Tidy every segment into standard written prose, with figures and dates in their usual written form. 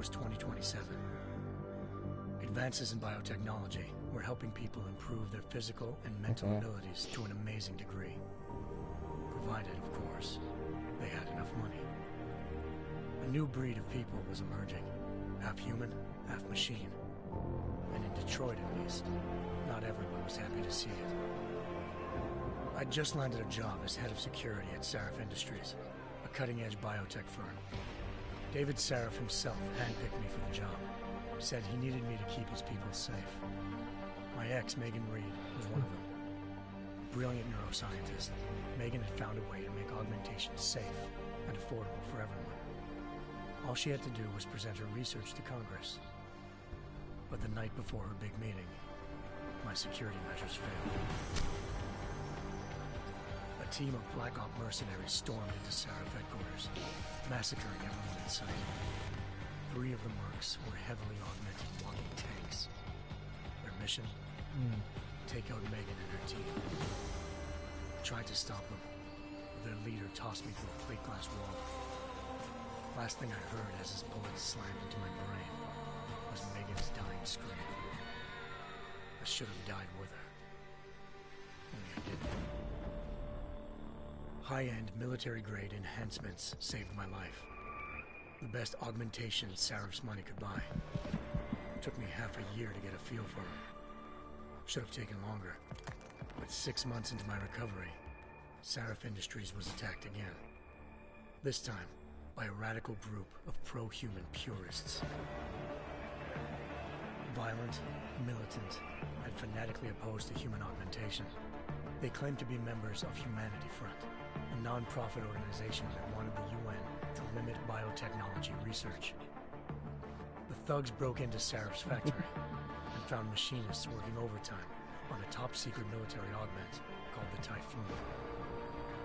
was 2027. Advances in biotechnology were helping people improve their physical and mental abilities to an amazing degree. Provided, of course, they had enough money. A new breed of people was emerging, half human, half machine. And in Detroit, at least, not everyone was happy to see it. I'd just landed a job as head of security at Sarif Industries, a cutting-edge biotech firm. David Sarif himself handpicked me for the job. Said he needed me to keep his people safe. My ex, Megan Reed, was one of them. Brilliant neuroscientist, Megan had found a way to make augmentation safe and affordable for everyone. All she had to do was present her research to Congress. But the night before her big meeting, my security measures failed. A team of Black Op mercenaries stormed into Sarif headquarters, massacring everyone in sight. 3 of the mercs were heavily augmented walking tanks. Their mission? Take out Megan and her team. I tried to stop them, but their leader tossed me through a plate glass wall. Last thing I heard as his bullets slammed into my brain was Megan's dying scream. I should have died with her. Only I didn't. High-end military-grade enhancements saved my life. The best augmentation Sarif's money could buy. It took me half a year to get a feel for them. Should have taken longer. But 6 months into my recovery, Sarif Industries was attacked again. This time, by a radical group of pro-human purists. Violent, militant, and fanatically opposed to human augmentation. They claimed to be members of Humanity Front, a non-profit organization that wanted the UN to limit biotechnology research. The thugs broke into Sarif's factory and found machinists working overtime on a top-secret military augment called the Typhoon.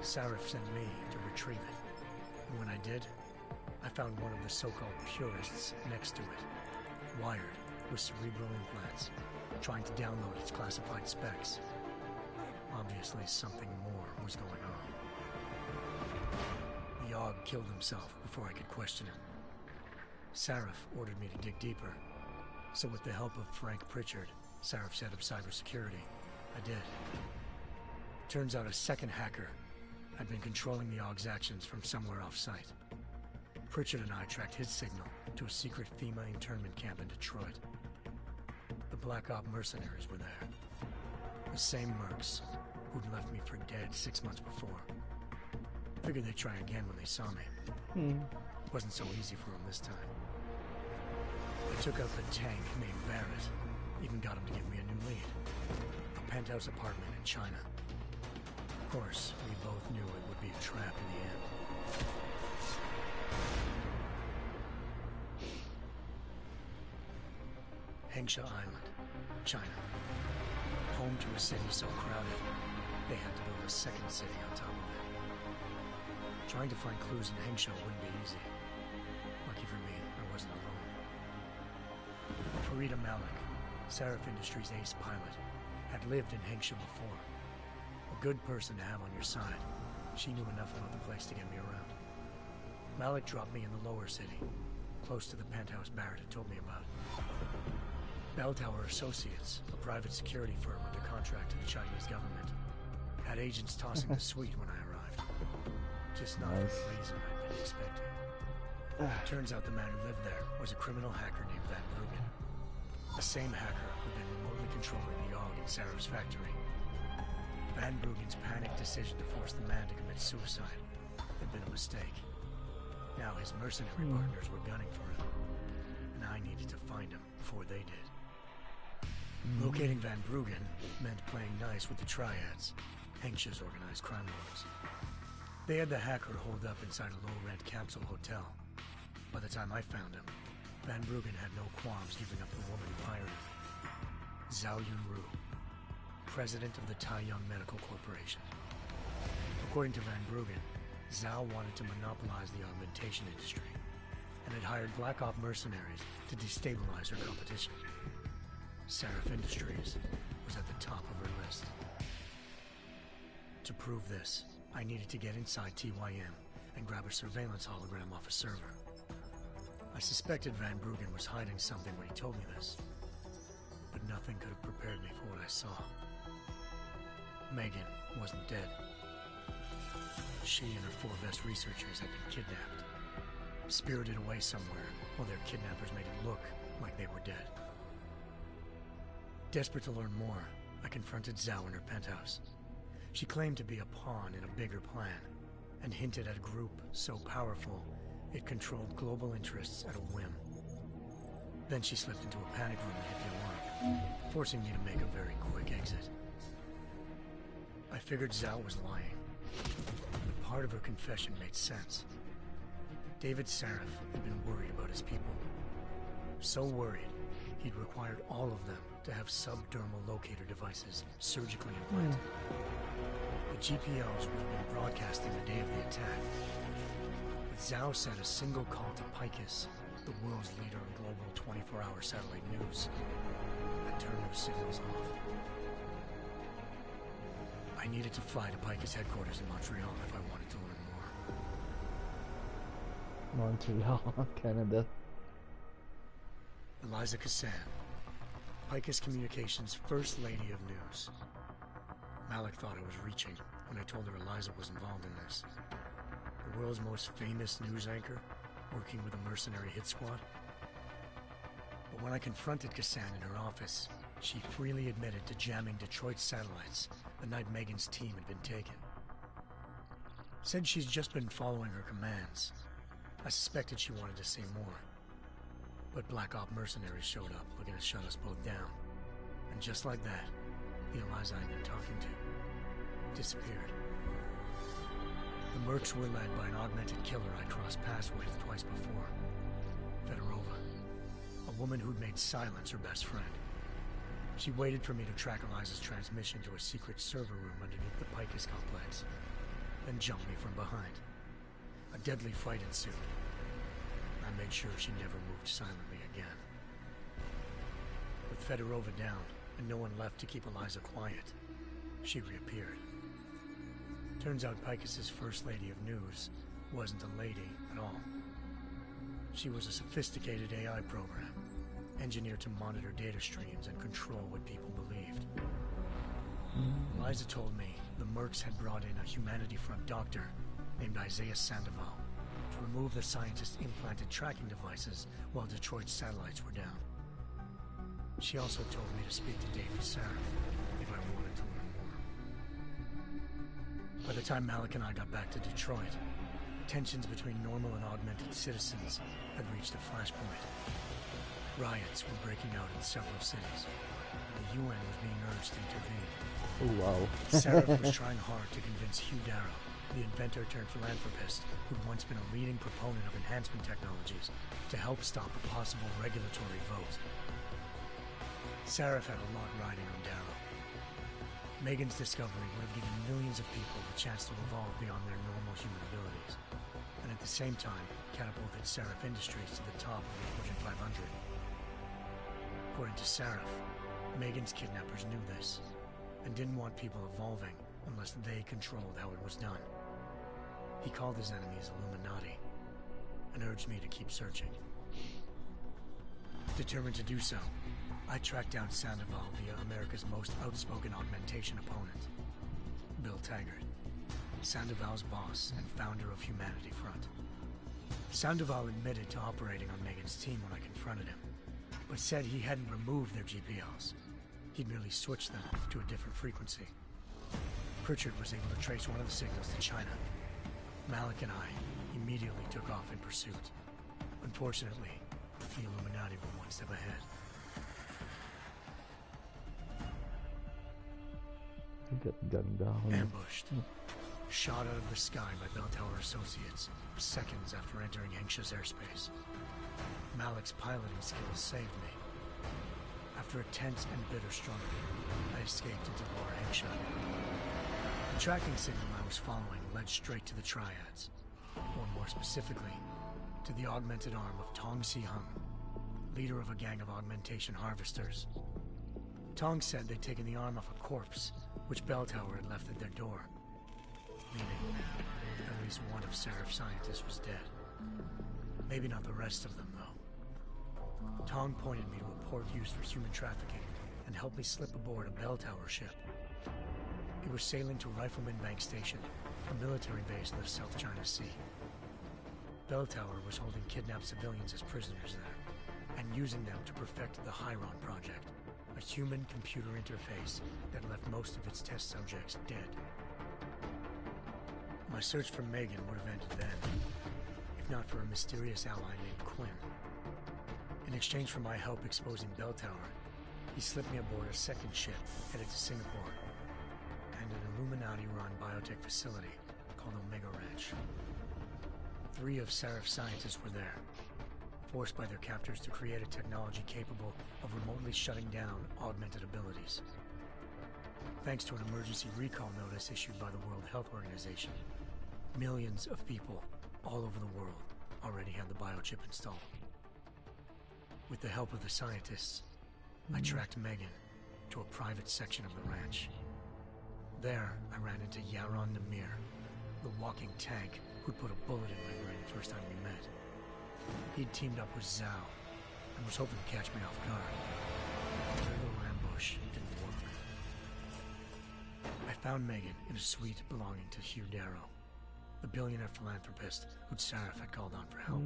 Sarif sent me to retrieve it, and when I did, I found one of the so-called purists next to it, wired with cerebral implants, trying to download its classified specs. Obviously, something more was going on. The Aug killed himself before I could question him. Sarif ordered me to dig deeper, so with the help of Frank Pritchard, Sarif's head of cybersecurity, I did. Turns out a second hacker had been controlling the Aug's actions from somewhere off-site. Pritchard and I tracked his signal to a secret FEMA internment camp in Detroit. The Black Op mercenaries were there. The same mercs who'd left me for dead 6 months before. Figured they'd try again when they saw me. Wasn't so easy for them this time. I took out the tank named Barrett. Even got him to give me a new lead. A penthouse apartment in China. Of course, we both knew it would be a trap in the end. Hengsha Island, China. Home to a city so crowded, they had to build a second city on top of it. Trying to find clues in Hengsha wouldn't be easy. Lucky for me, I wasn't alone. Farida Malik, Sarif Industries' ace pilot, had lived in Hengsha before. A good person to have on your side. She knew enough about the place to get me around. Malik dropped me in the lower city, close to the penthouse Barrett had told me about. Bell Tower Associates, a private security firm under contract to the Chinese government, had agents tossing the suite when I arrived. Just not for the reason I'd been expecting. Turns out the man who lived there was a criminal hacker named Van Bruggen. The same hacker who'd been remotely controlling the Aug in Sarif's factory. Van Bruggen's panicked decision to force the man to commit suicide had been a mistake. Now his mercenary partners were gunning for him, and I needed to find him before they did. Locating Van Bruggen meant playing nice with the Triads, Hengsha's organized crime lords. They had the hacker holed up inside a low-rent capsule hotel. By the time I found him, Van Bruggen had no qualms giving up the woman who hired him. Zhao Yunru, president of the Taiyang Medical Corporation. According to Van Bruggen, Zhao wanted to monopolize the augmentation industry and had hired Black Op mercenaries to destabilize her competition. Sarif Industries was at the top of her list. To prove this, I needed to get inside TYM and grab a surveillance hologram off a server. I suspected Van Bruggen was hiding something when he told me this, but nothing could have prepared me for what I saw. Megan wasn't dead. She and her 4 best researchers had been kidnapped, spirited away somewhere while their kidnappers made it look like they were dead. Desperate to learn more, I confronted Zhao in her penthouse. She claimed to be a pawn in a bigger plan, and hinted at a group so powerful it controlled global interests at a whim. Then she slipped into a panic room and hit the alarm, forcing me to make a very quick exit. I figured Zhao was lying, but part of her confession made sense. David Sarif had been worried about his people. So worried, he'd required all of them to have subdermal locator devices surgically implanted. The GPOs would have been broadcasting the day of the attack. But Zhao said a single call to Picus, the world's leader in global 24-hour satellite news, had turned those signals off. I needed to fly to Picus headquarters in Montreal if I wanted to learn more. Montreal, Canada. Eliza Cassan, Picus Communications' First Lady of News. Malik thought I was reaching when I told her Eliza was involved in this. The world's most famous news anchor, working with a mercenary hit squad. But when I confronted Cassan in her office, she freely admitted to jamming Detroit's satellites the night Megan's team had been taken. Said she's just been following her commands. I suspected she wanted to say more. But Black Op mercenaries showed up looking to shut us both down. And just like that, the Eliza I'd been talking to disappeared. The Mercs were led by an augmented killer I crossed paths with twice before. Fedorova, a woman who'd made silence her best friend. She waited for me to track Eliza's transmission to a secret server room underneath the Picus complex, then jumped me from behind. A deadly fight ensued. I made sure she never moved silently again. With Fedorova down, and no one left to keep Eliza quiet, she reappeared. Turns out Picus's First Lady of News wasn't a lady at all. She was a sophisticated AI program, engineered to monitor data streams and control what people believed. Eliza told me the Mercs had brought in a Humanity Front doctor named Isaiah Sandoval to remove the scientist's implanted tracking devices while Detroit's satellites were down. She also told me to speak to David Sarif if I wanted to learn more. By the time Malik and I got back to Detroit, tensions between normal and augmented citizens had reached a flashpoint. Riots were breaking out in several cities. The UN was being urged to intervene. Oh, wow. Sarif was trying hard to convince Hugh Darrow, the inventor-turned-philanthropist who'd once been a leading proponent of enhancement technologies, to help stop a possible regulatory vote. Sarif had a lot riding on Darrow. Megan's discovery would have given millions of people the chance to evolve beyond their normal human abilities, and at the same time catapulted Sarif Industries to the top of the Fortune 500. According to Sarif, Megan's kidnappers knew this, and didn't want people evolving unless they controlled how it was done. He called his enemies Illuminati, and urged me to keep searching. Determined to do so, I tracked down Sandoval via America's most outspoken augmentation opponent, Bill Taggart, Sandoval's boss and founder of Humanity Front. Sandoval admitted to operating on Megan's team when I confronted him, but said he hadn't removed their GPLs. He'd merely switched them to a different frequency. Pritchard was able to trace one of the signals to China. Malik and I immediately took off in pursuit. Unfortunately, the Illuminati were one step ahead. Get gunned down. Ambushed. Shot out of the sky by Bell Tower Associates, seconds after entering Hengsha's airspace. Malik's piloting skills saved me. After a tense and bitter struggle, I escaped into Lower Hengsha. The tracking signal I was following led straight to the Triads, or more specifically, to the augmented arm of Tong Si-hung, leader of a gang of augmentation harvesters. Tong said they'd taken the arm off a corpse, which Bell Tower had left at their door, meaning at least one of Sarif's scientists was dead. Maybe not the rest of them, though. Tong pointed me to a port used for human trafficking and helped me slip aboard a bell tower ship. It was sailing to Rifleman Bank Station, a military base in the South China Sea. Bell Tower was holding kidnapped civilians as prisoners there, and using them to perfect the Chiron Project, a human-computer interface that left most of its test subjects dead. My search for Megan would have ended then, if not for a mysterious ally named Quinn. In exchange for my help exposing Bell Tower, he slipped me aboard a second ship headed to Singapore, and an Illuminati-run biotech facility called Omega Ranch. 3 of Serif's scientists were there, forced by their captors to create a technology capable of remotely shutting down augmented abilities. Thanks to an emergency recall notice issued by the World Health Organization, millions of people all over the world already had the biochip installed. With the help of the scientists, I tracked Megan to a private section of the ranch. There, I ran into Yaron Namir, the walking tank who'd put a bullet in my brain the first time we met. He'd teamed up with Zhao and was hoping to catch me off guard. Their little ambush didn't work. I found Megan in a suite belonging to Hugh Darrow, the billionaire philanthropist who'd Sarif had called on for help.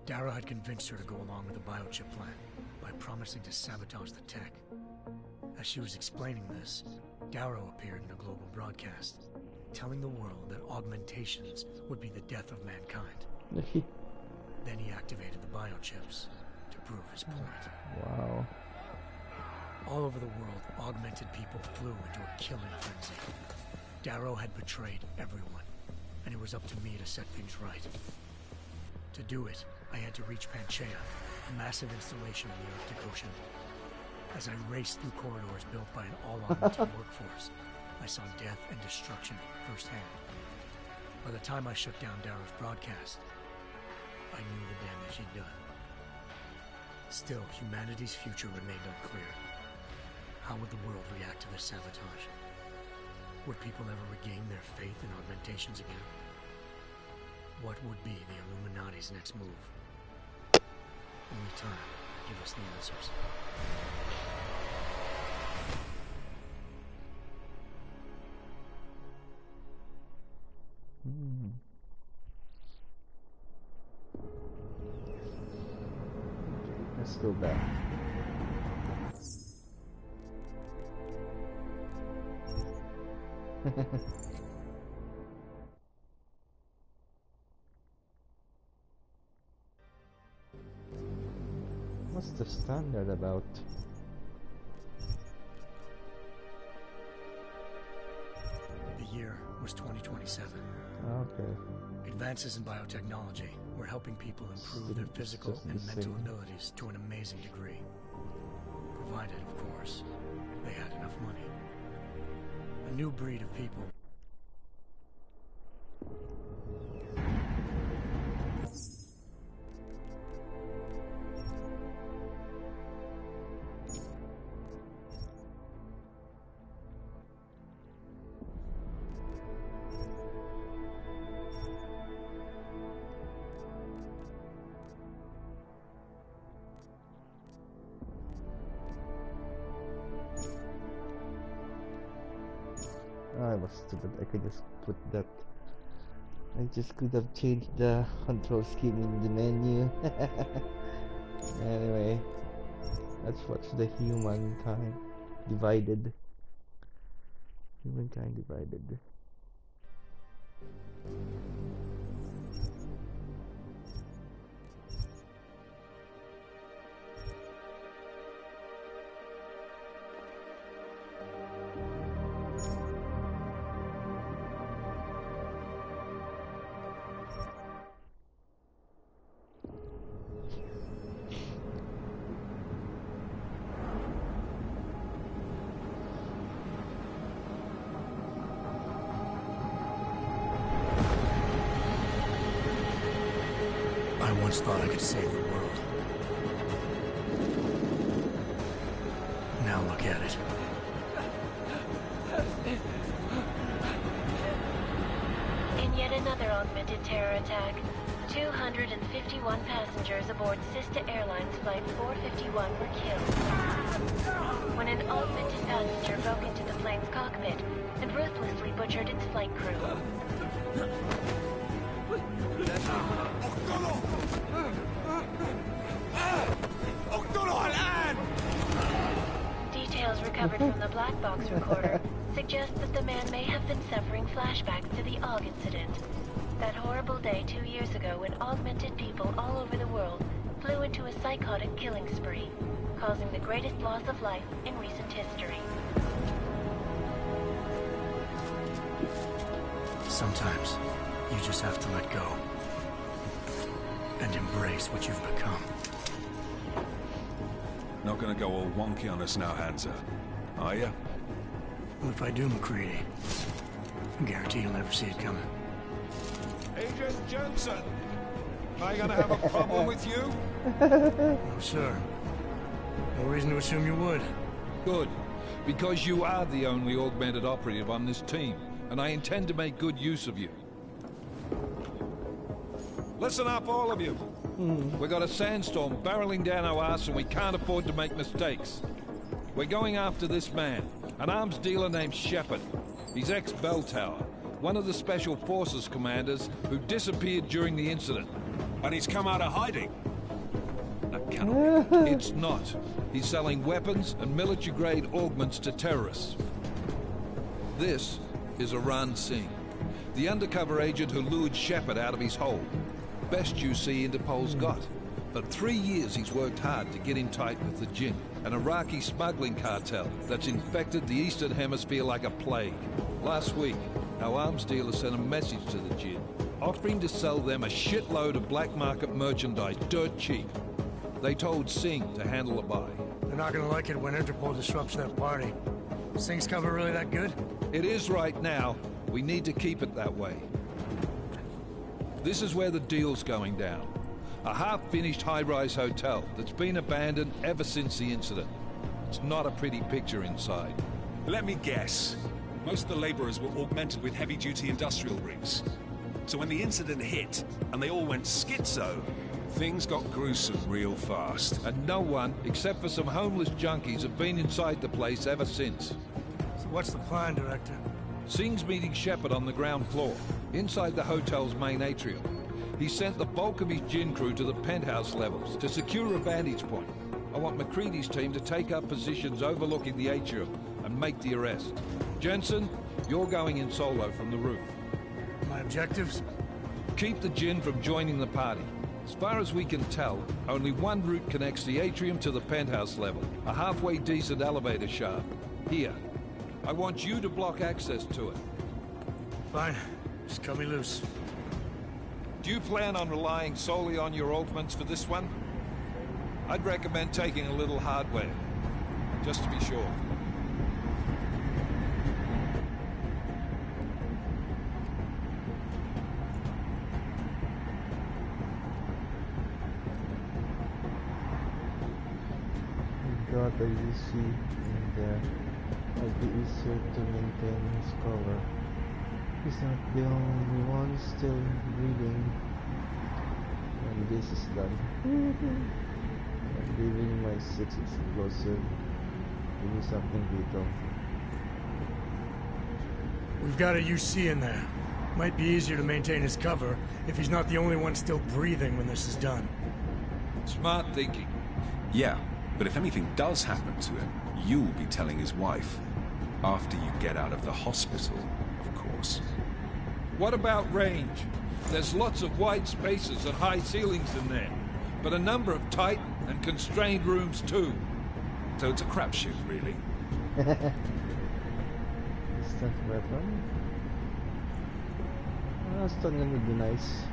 Darrow had convinced her to go along with the biochip plan by promising to sabotage the tech. As she was explaining this, Darrow appeared in a global broadcast, telling the world that augmentations would be the death of mankind. Then he activated the biochips to prove his point. Wow. All over the world, augmented people flew into a killing frenzy. Darrow had betrayed everyone, and it was up to me to set things right. To do it, I had to reach Panchaea, a massive installation in the Arctic Ocean. As I raced through corridors built by an all-augmented workforce, I saw death and destruction firsthand. By the time I shut down Darrow's broadcast, I knew the damage he'd done. Still, humanity's future remained unclear. How would the world react to this sabotage? Would people ever regain their faith in augmentations again? What would be the Illuminati's next move? Only time will give us the answers. Let's go back. What's the standard about? The year was 2027. Okay. Advances in biotechnology were helping people improve their physical and mental abilities to an amazing degree. Provided, of course, they had enough money. A new breed of people. I was stupid. I could just put that. I just could have changed the control scheme in the menu. Anyway, let's watch the humankind divided. Humankind divided. I once thought I could save the world. Now look at it. In yet another augmented terror attack, 250 31 passengers aboard Sister Airlines Flight 451 were killed when an augmented passenger broke into the plane's cockpit and ruthlessly butchered its flight crew. Details recovered from the black box recorder suggest that the man may have been suffering flashbacks to the AUG incident. That horrible day 2 years ago when augmented people all over the world flew into a psychotic killing spree, causing the greatest loss of life in recent history. Sometimes, you just have to let go. And embrace what you've become. Not gonna go all wonky on us now, Hansa, are ya? Well, if I do, McCready, I guarantee you'll never see it coming. Agent Jensen! Am I gonna have a problem with you? No, sir. No reason to assume you would. Good. Because you are the only augmented operative on this team, and I intend to make good use of you. Listen up, all of you. We got a sandstorm barreling down our arse and we can't afford to make mistakes. We're going after this man, an arms dealer named Shepard. He's ex-Bell Tower, one of the Special Forces commanders who disappeared during the incident. And he's come out of hiding. That cannot be. It's not. He's selling weapons and military-grade augments to terrorists. This is Aran Singh, the undercover agent who lured Shepard out of his hole. Best UC Interpol's got. For 3 years he's worked hard to get in tight with the Jinn, an Iraqi smuggling cartel that's infected the Eastern Hemisphere like a plague. Last week, our arms dealer sent a message to the Jinn, offering to sell them a shitload of black market merchandise dirt cheap. They told Singh to handle the buy. They're not gonna like it when Interpol disrupts their party. Singh's cover really that good? It is right now. We need to keep it that way. This is where the deal's going down. A half-finished high-rise hotel that's been abandoned ever since the incident. It's not a pretty picture inside. Let me guess. Most of the laborers were augmented with heavy-duty industrial rigs. So when the incident hit, and they all went schizo, things got gruesome real fast. And no one, except for some homeless junkies, have been inside the place ever since. So what's the plan, Director? Singh's meeting Shepard on the ground floor, inside the hotel's main atrium. He sent the bulk of his Jinn crew to the penthouse levels to secure a vantage point. I want McCready's team to take up positions overlooking the atrium and make the arrest. Jensen, you're going in solo from the roof. My objectives? Keep the Jinn from joining the party. As far as we can tell, only one route connects the atrium to the penthouse level, a halfway decent elevator shaft. Here. I want you to block access to it. Fine. Just cut me loose. Do you plan on relying solely on your augments for this one? I'd recommend taking a little hardware, just to be sure. Got a UC in there. I'll be easier to maintain his cover. He's not the only one still breathing. When this is done, I'm leaving my 6 explosive. Give me something lethal. We've got a UC in there. Might be easier to maintain his cover if he's not the only one still breathing when this is done. Smart thinking. Yeah, but if anything does happen to him, you'll be telling his wife. After you get out of the hospital, of course. What about range? There's lots of wide spaces and high ceilings in there, but a number of tight and constrained rooms too. So it's a crapshoot, really. Instant weapon? Stun gun would be nice.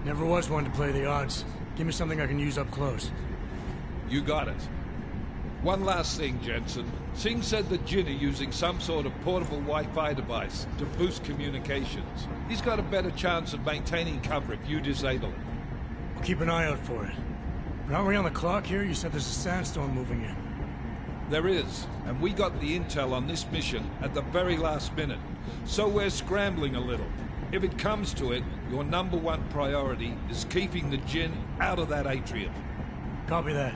Never was one to play the odds. Give me something I can use up close. You got it. One last thing, Jensen. Singh said the Jinn are using some sort of portable Wi-Fi device to boost communications. He's got a better chance of maintaining cover if you disable it. I'll keep an eye out for it. But aren't we on the clock here? You said there's a sandstorm moving in. There is, and we got the intel on this mission at the very last minute. So we're scrambling a little. If it comes to it, Your #1 priority is keeping the Jinn out of that atrium. Copy that.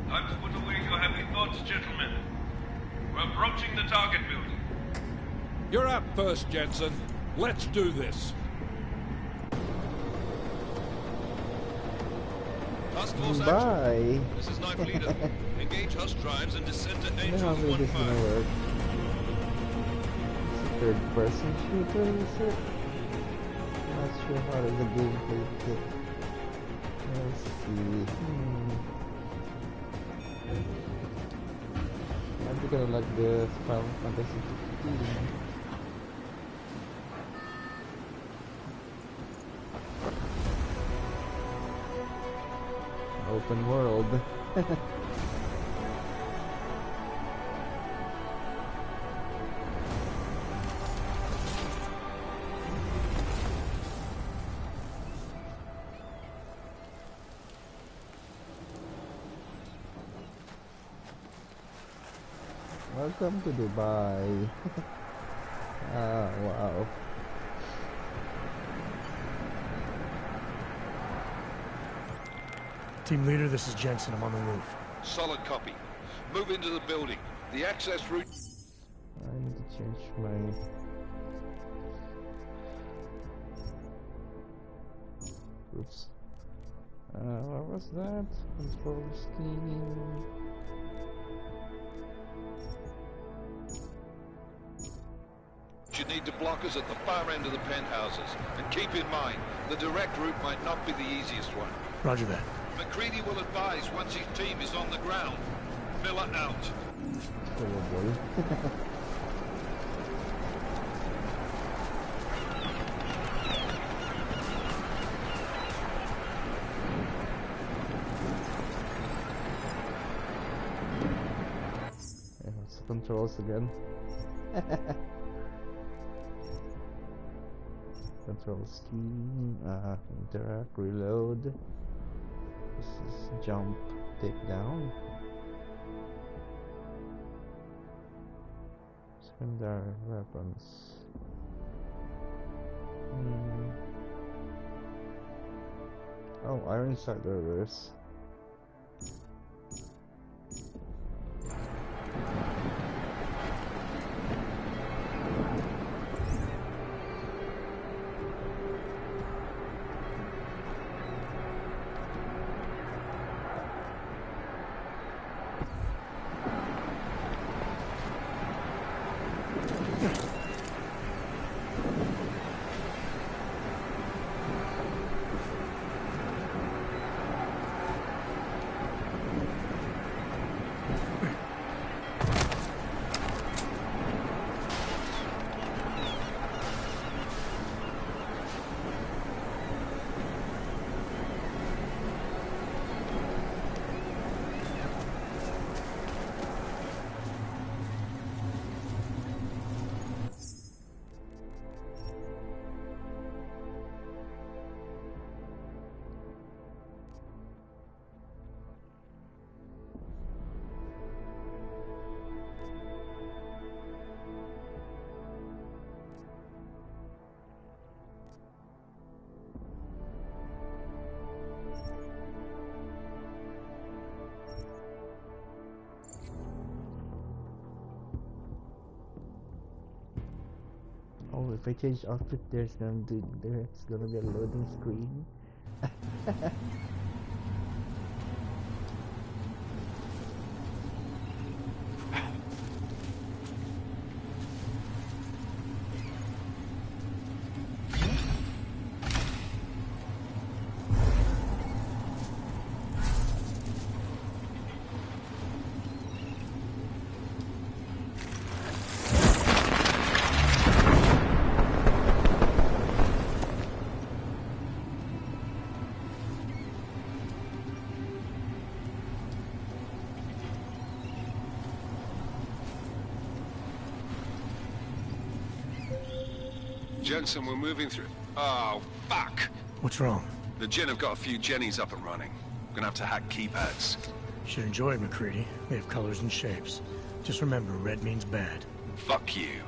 Time to put away your heavy thoughts, gentlemen. We're approaching the target building. You're up first, Jensen. Let's do this. Task Force action. Bye. This is Knife Leader. Engage hush drives and descend to I don't know Angels how this is gonna 1-5. work. It's a third-person shooter, is it? Not sure how does the gameplay fit. Let's see. I think I like the Final Fantasy 15. Open world. Welcome to Dubai. Ah, wow. Team leader, this is Jensen. I'm on the roof. Solid copy. Move into the building. The access route... I need to change my... Oops. What was that? Control scheme. You need to block us at the far end of the penthouses. And keep in mind, the direct route might not be the easiest one. Roger that. McCready will advise once his team is on the ground. Miller out. Probably. Yeah, what's the controls again? Control scheme, interact, reload. This is jump, take down. Secondary weapons. Oh, iron sight reverse. Oh, if I change outfit, there's gonna be a loading screen. Jensen, we're moving through. Oh, fuck! What's wrong? The Jinn have got a few Jennies up and running. Gonna have to hack keypads. You should enjoy it, McCready. They have colors and shapes. Just remember, red means bad. Fuck you.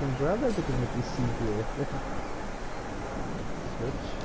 can grab everything that you see here. Switch.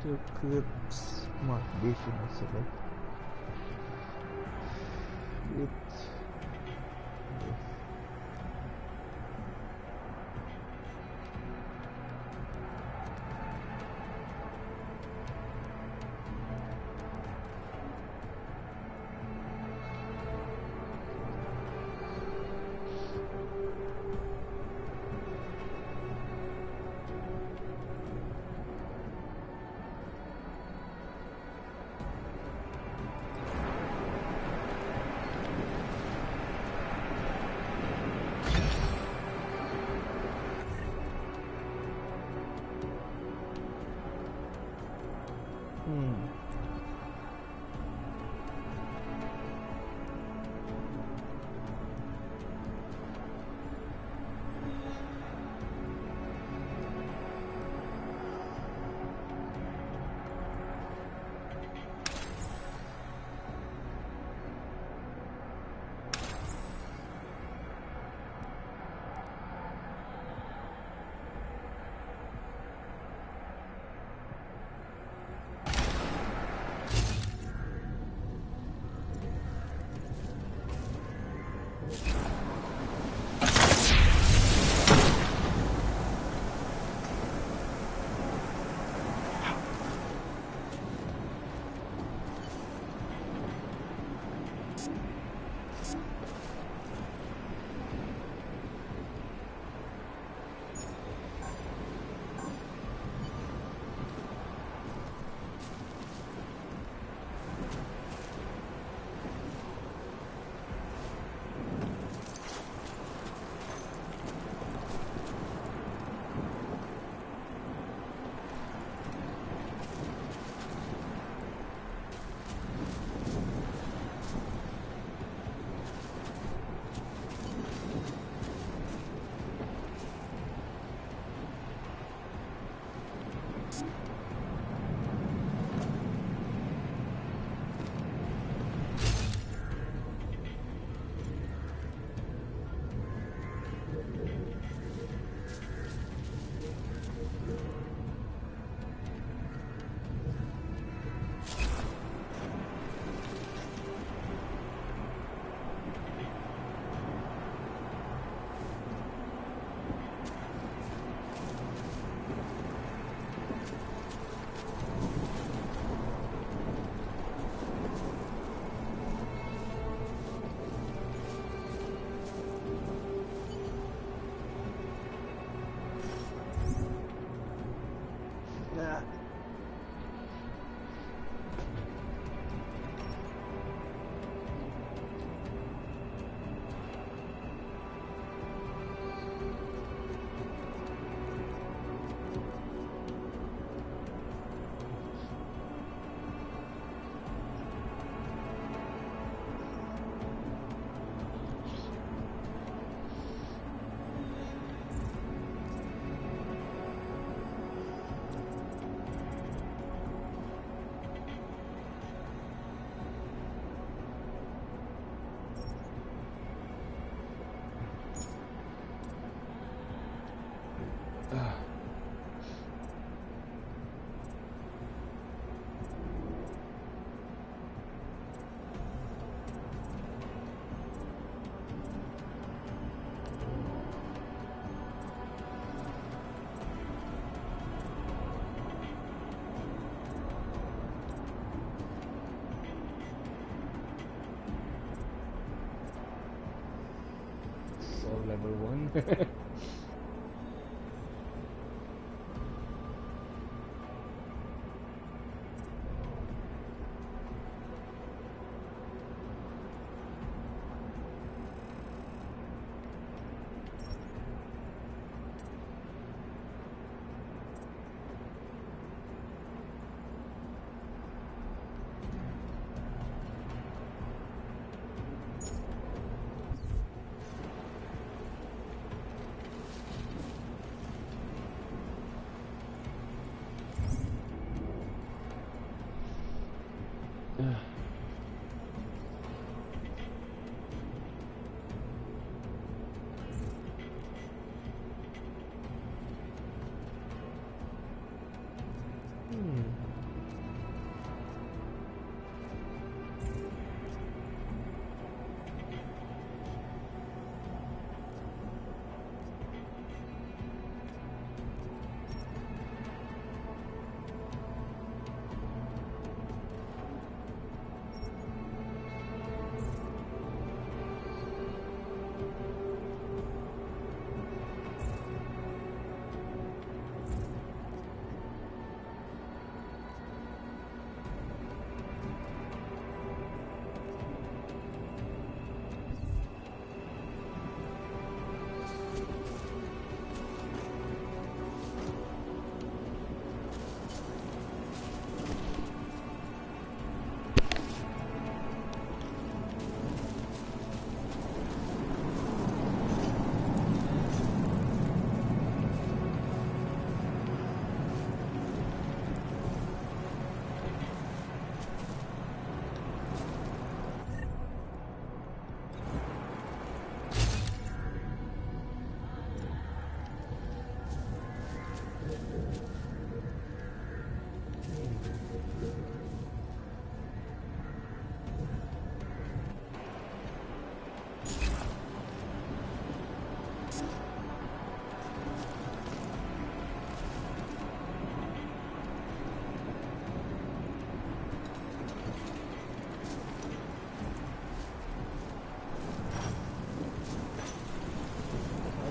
To clip smart vision sila. It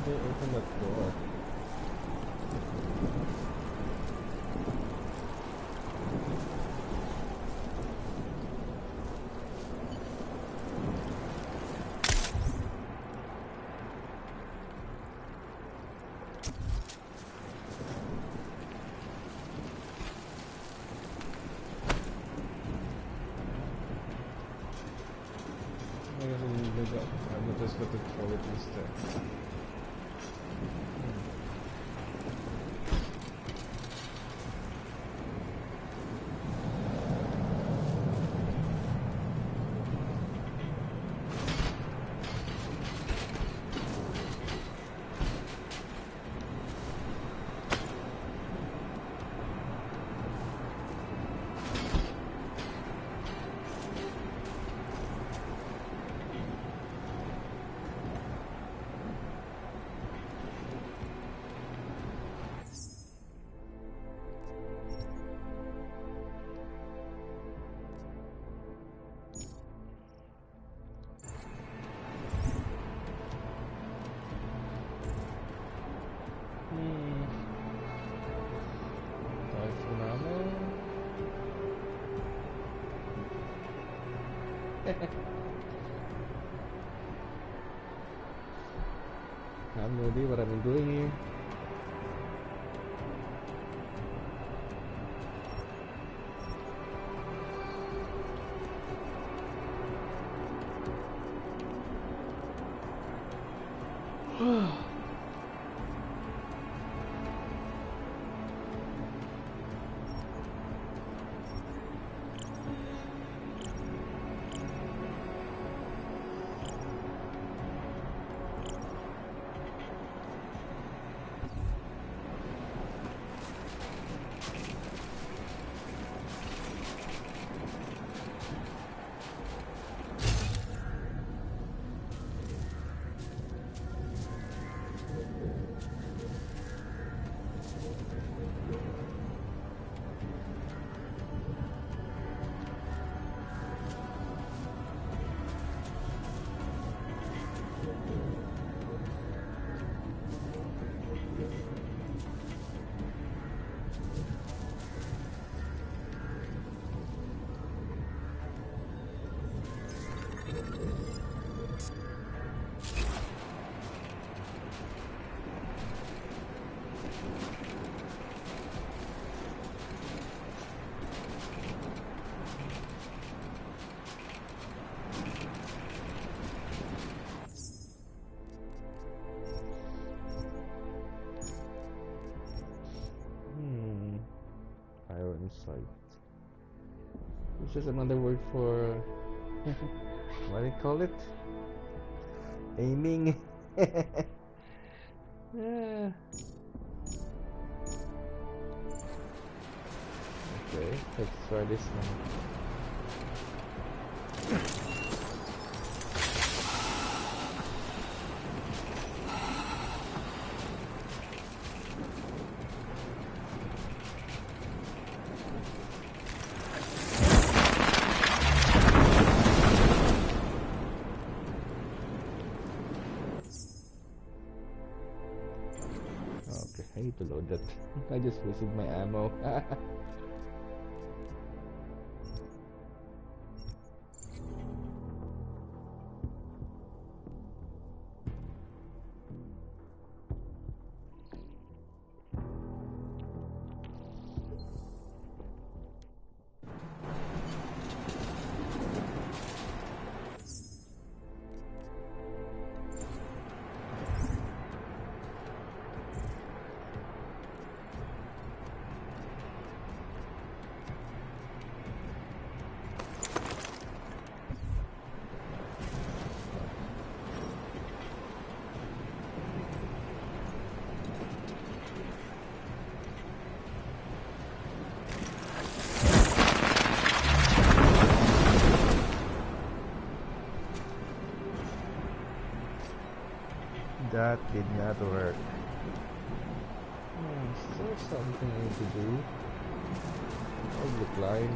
Open that door. I guess I'm just going to throw it instead. I'm ready, what I've been doing here. This is another word for what do you call it? Aiming. Yeah. Okay, let's try this one. Okay, I need to load that. I just wasted my ammo. That did not work. Still something I need to do. I'll decline.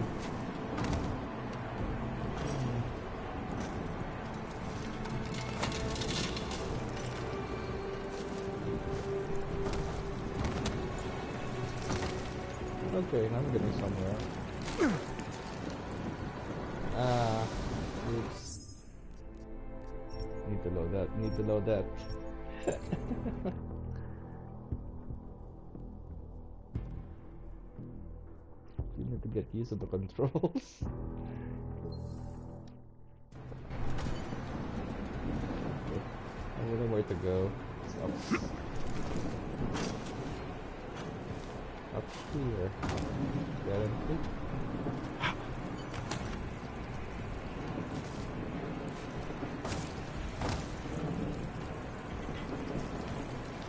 Okay, now I'm getting somewhere. Oops. Need to load that, need to load that. You need to get used to the controls. Okay. I don't know where to go. It's up here. Guaranteed.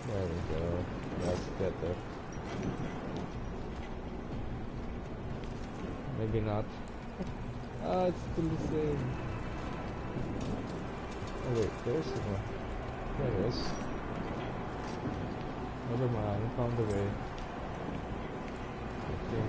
There we go. That's better. Maybe not. Ah, it's still the same. Oh wait, there's one. There it is. Never mind, found the way. Okay.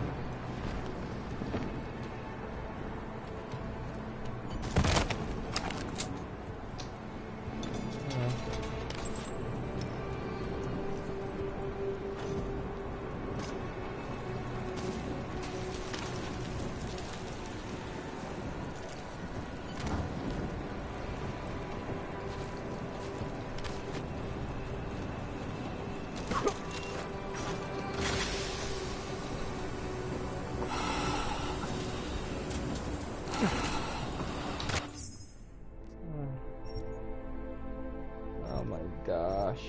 Oh my gosh.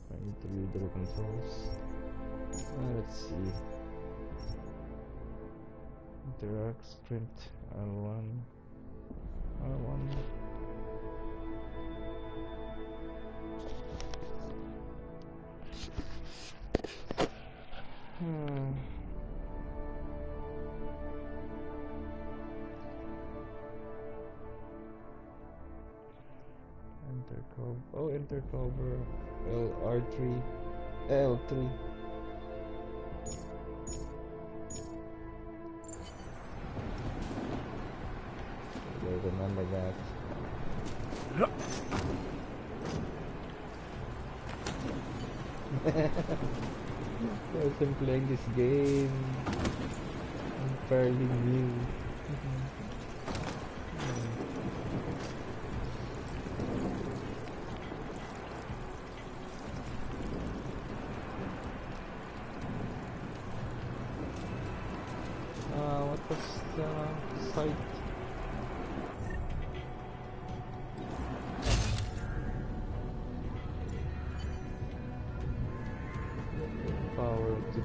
I need to read the controls. Let's see. Interact, sprint, R1. R1. Intercover. Oh, intercover. R3. L3. I remember that. I've been playing this game. I'm fairly new. What was the site?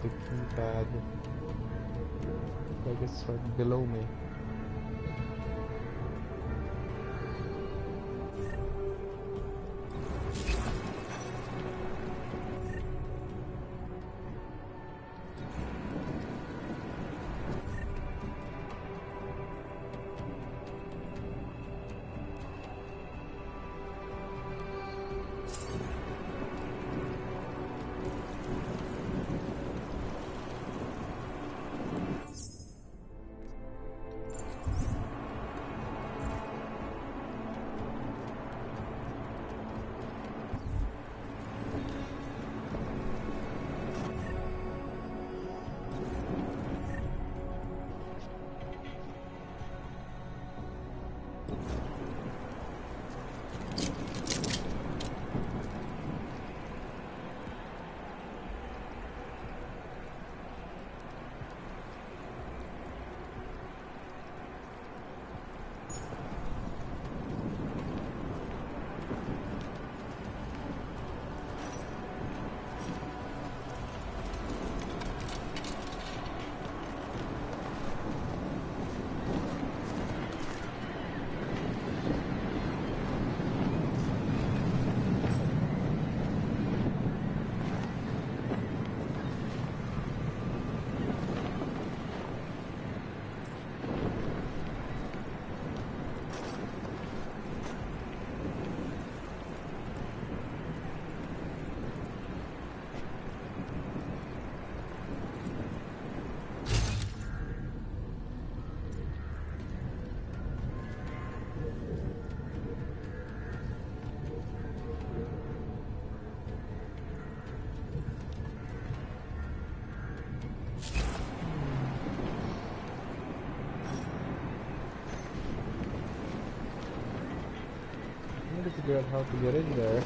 the keypad. Like it's right below me. To figure out how to get in there.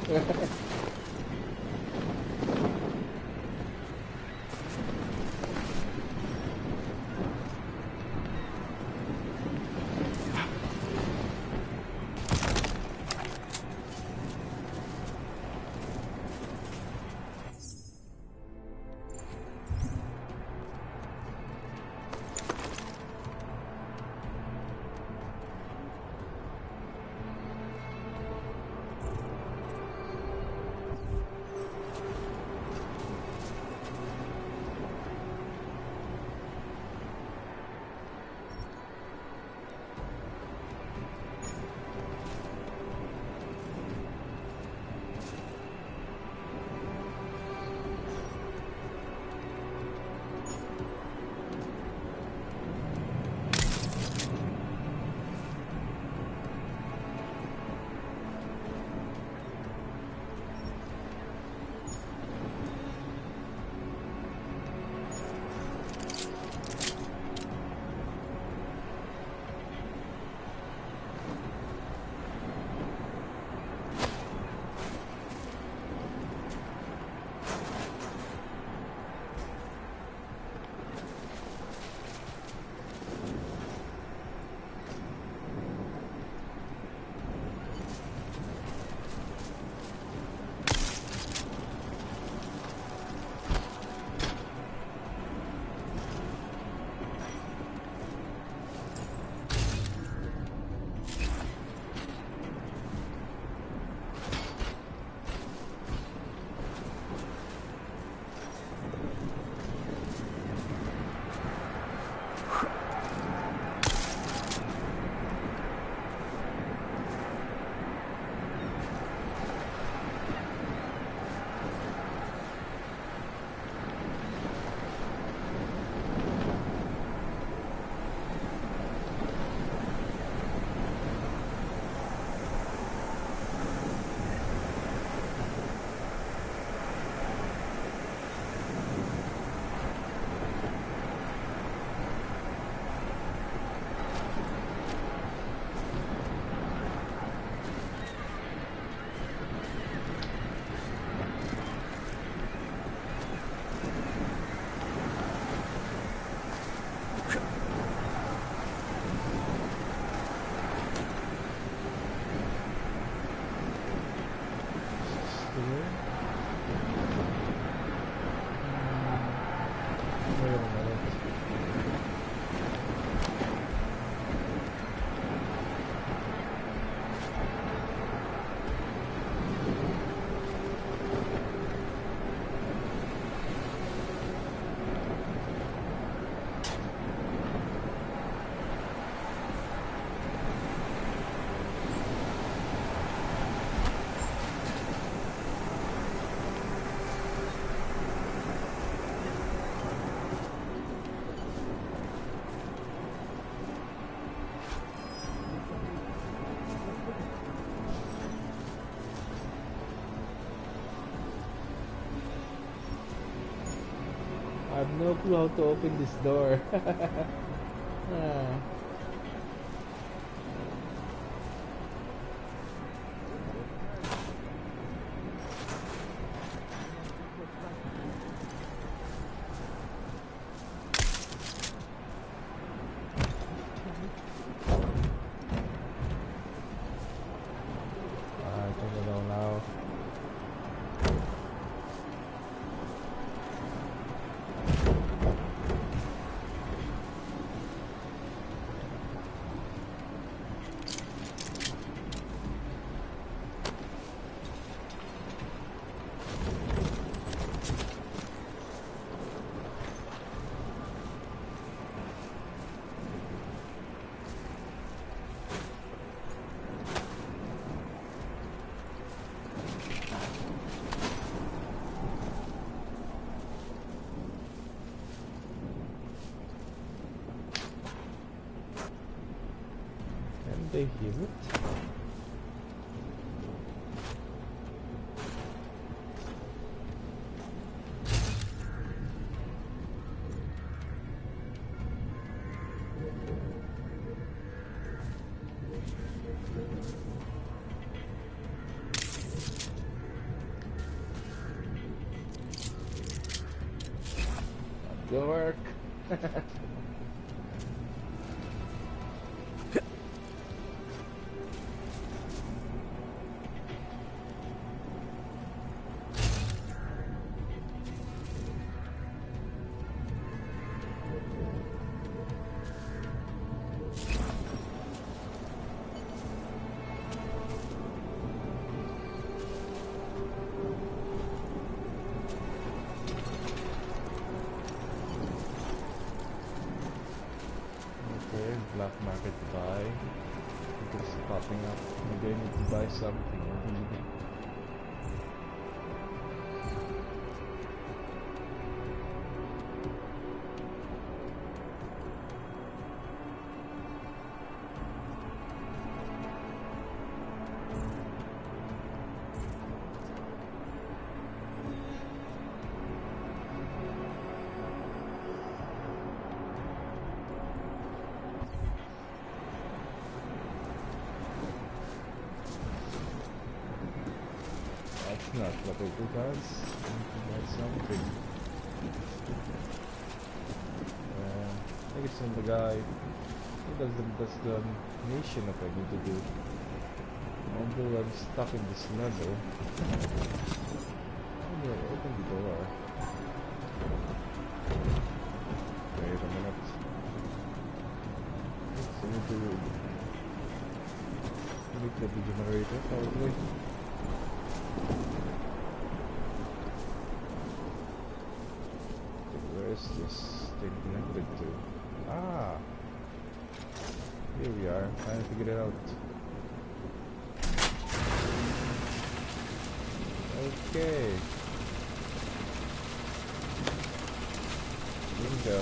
No clue how to open this door. Ah. They hear it. Good work. Black market buy. It's popping up. Maybe I need to buy something. Not what it does. That's something. I think it's on the guy. That's the mission that I need to do. Although I'm stuck in this level. Oh, yeah, open the door. Wait a minute. I need to make the generator probably. Where's this thing connected to? Ah! Here we are, trying to figure it out. Okay. Bingo.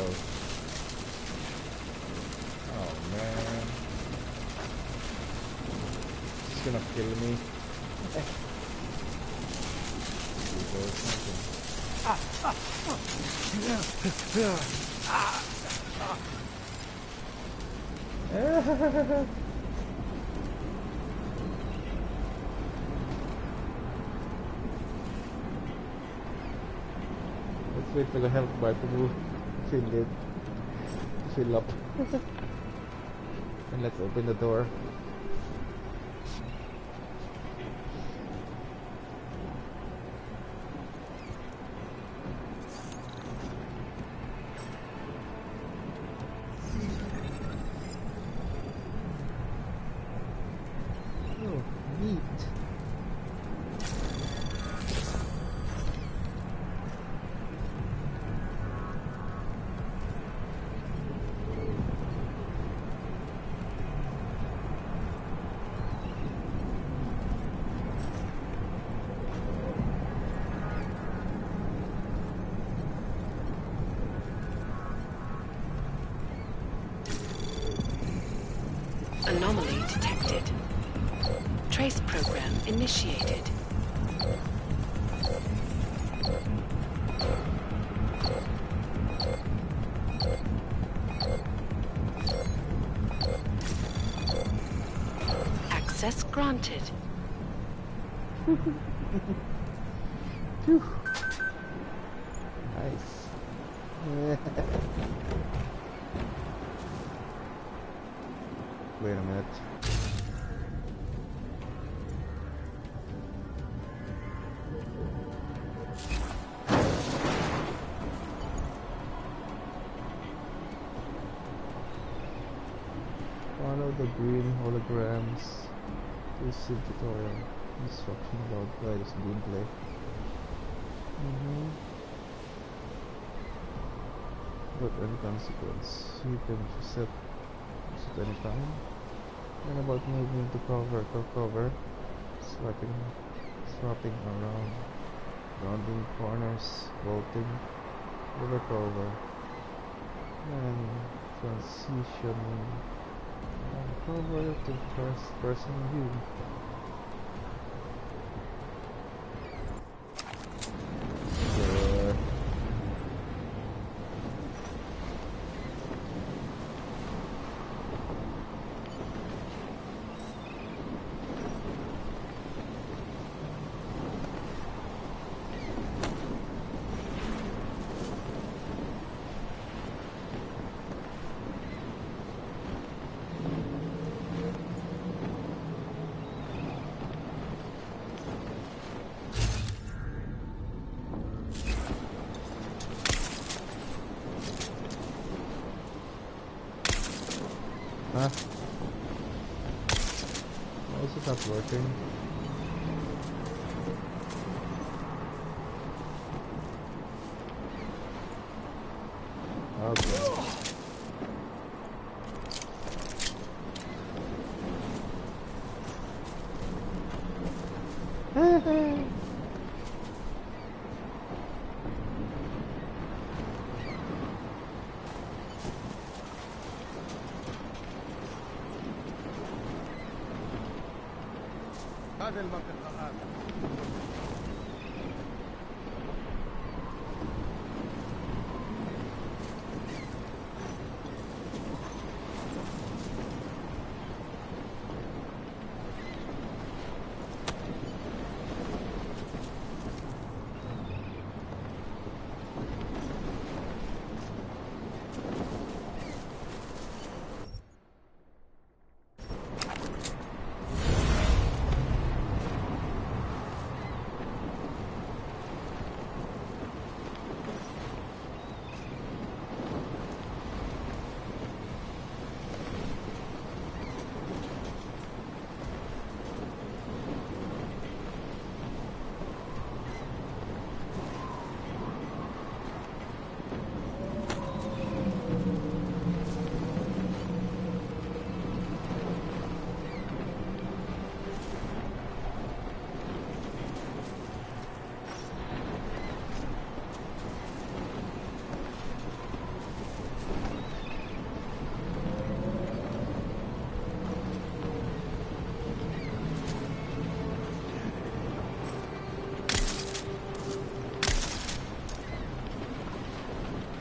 Oh man. It's gonna kill me. Let's wait for the health bar to move, fill up. And let's open the door. Anomaly detected. Trace program initiated. Access granted. Phew. Nice. Wait a minute. Follow the green holograms to see tutorial instruction about Glidus gameplay. But any consequence, you can reset at any time. And about moving to cover, swapping around, rounding corners, vaulting, over cover, and transitioning cover to first person view. Huh? Why is it not working? Okay. هذه المنطقة آمنة.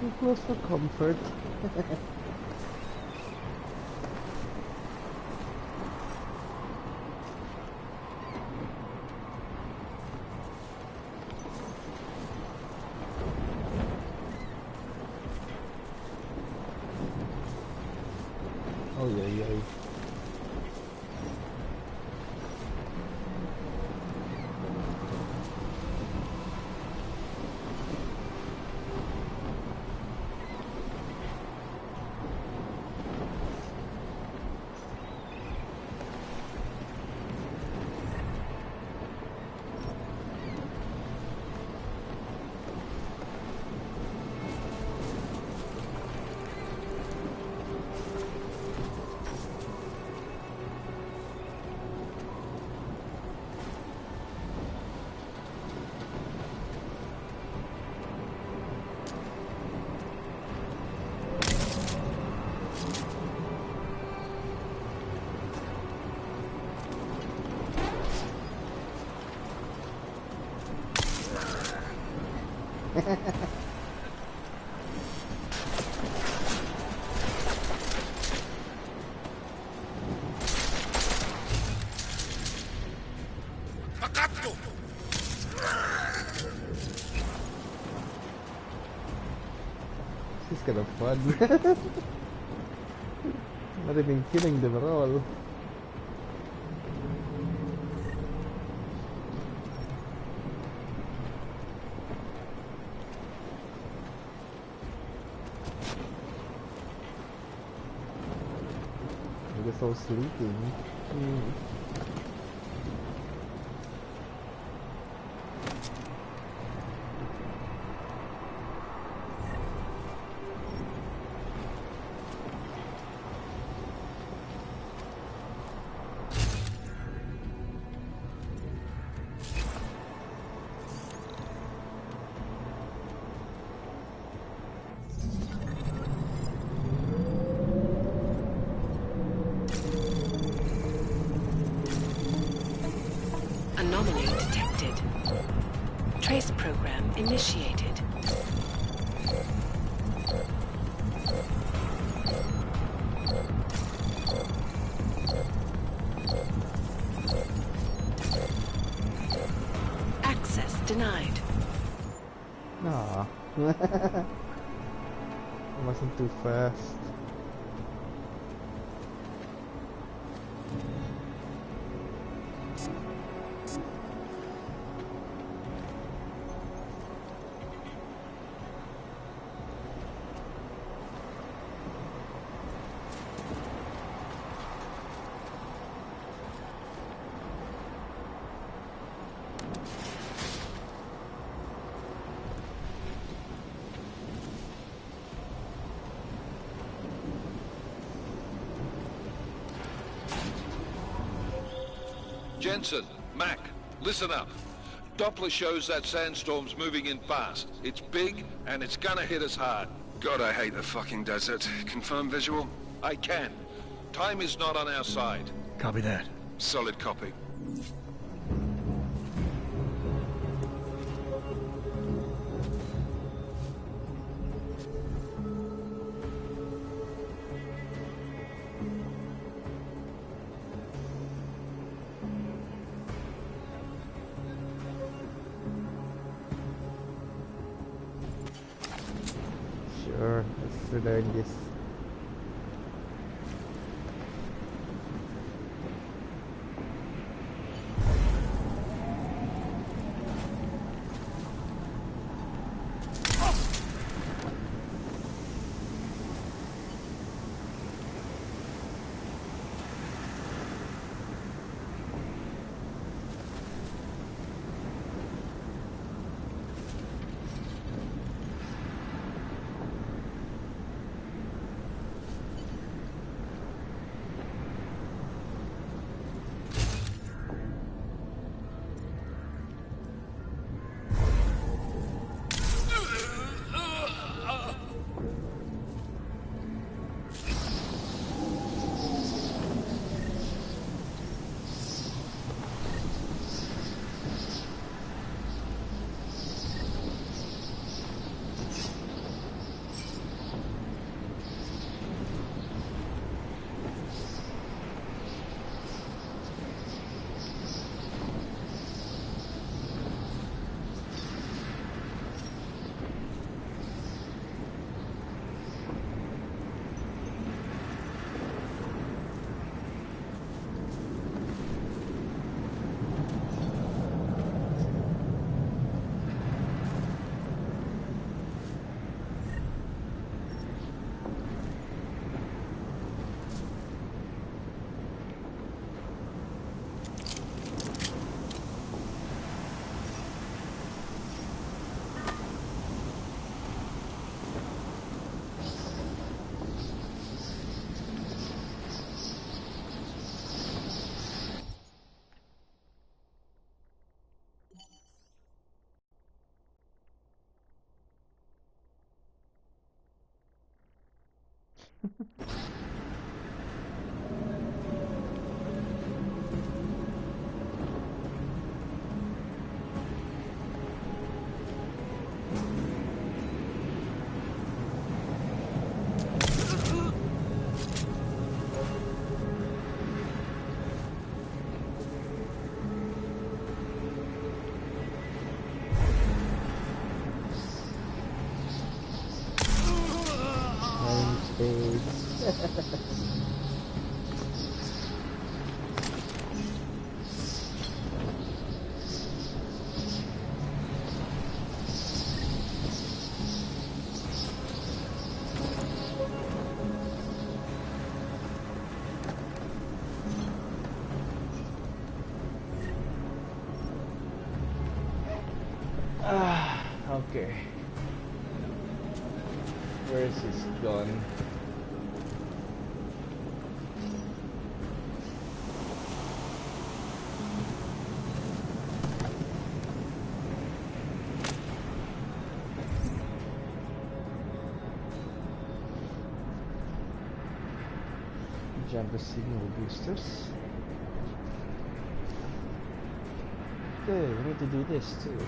Too close for comfort. Oh yeah. This is kind of fun. Not even killing them at all. I guess I was sleeping. Anomaly detected. Trace program initiated. Access denied. Nah. I wasn't too fast. Jensen, Mac, listen up. Doppler shows that sandstorm's moving in fast. It's big, and it's gonna hit us hard. God, I hate the fucking desert. Confirm visual? I can. Time is not on our side. Copy that. Solid copy. Sure, let's learn this. Okay. Where is his gun? Jump the signal boosters. Okay, we need to do this too.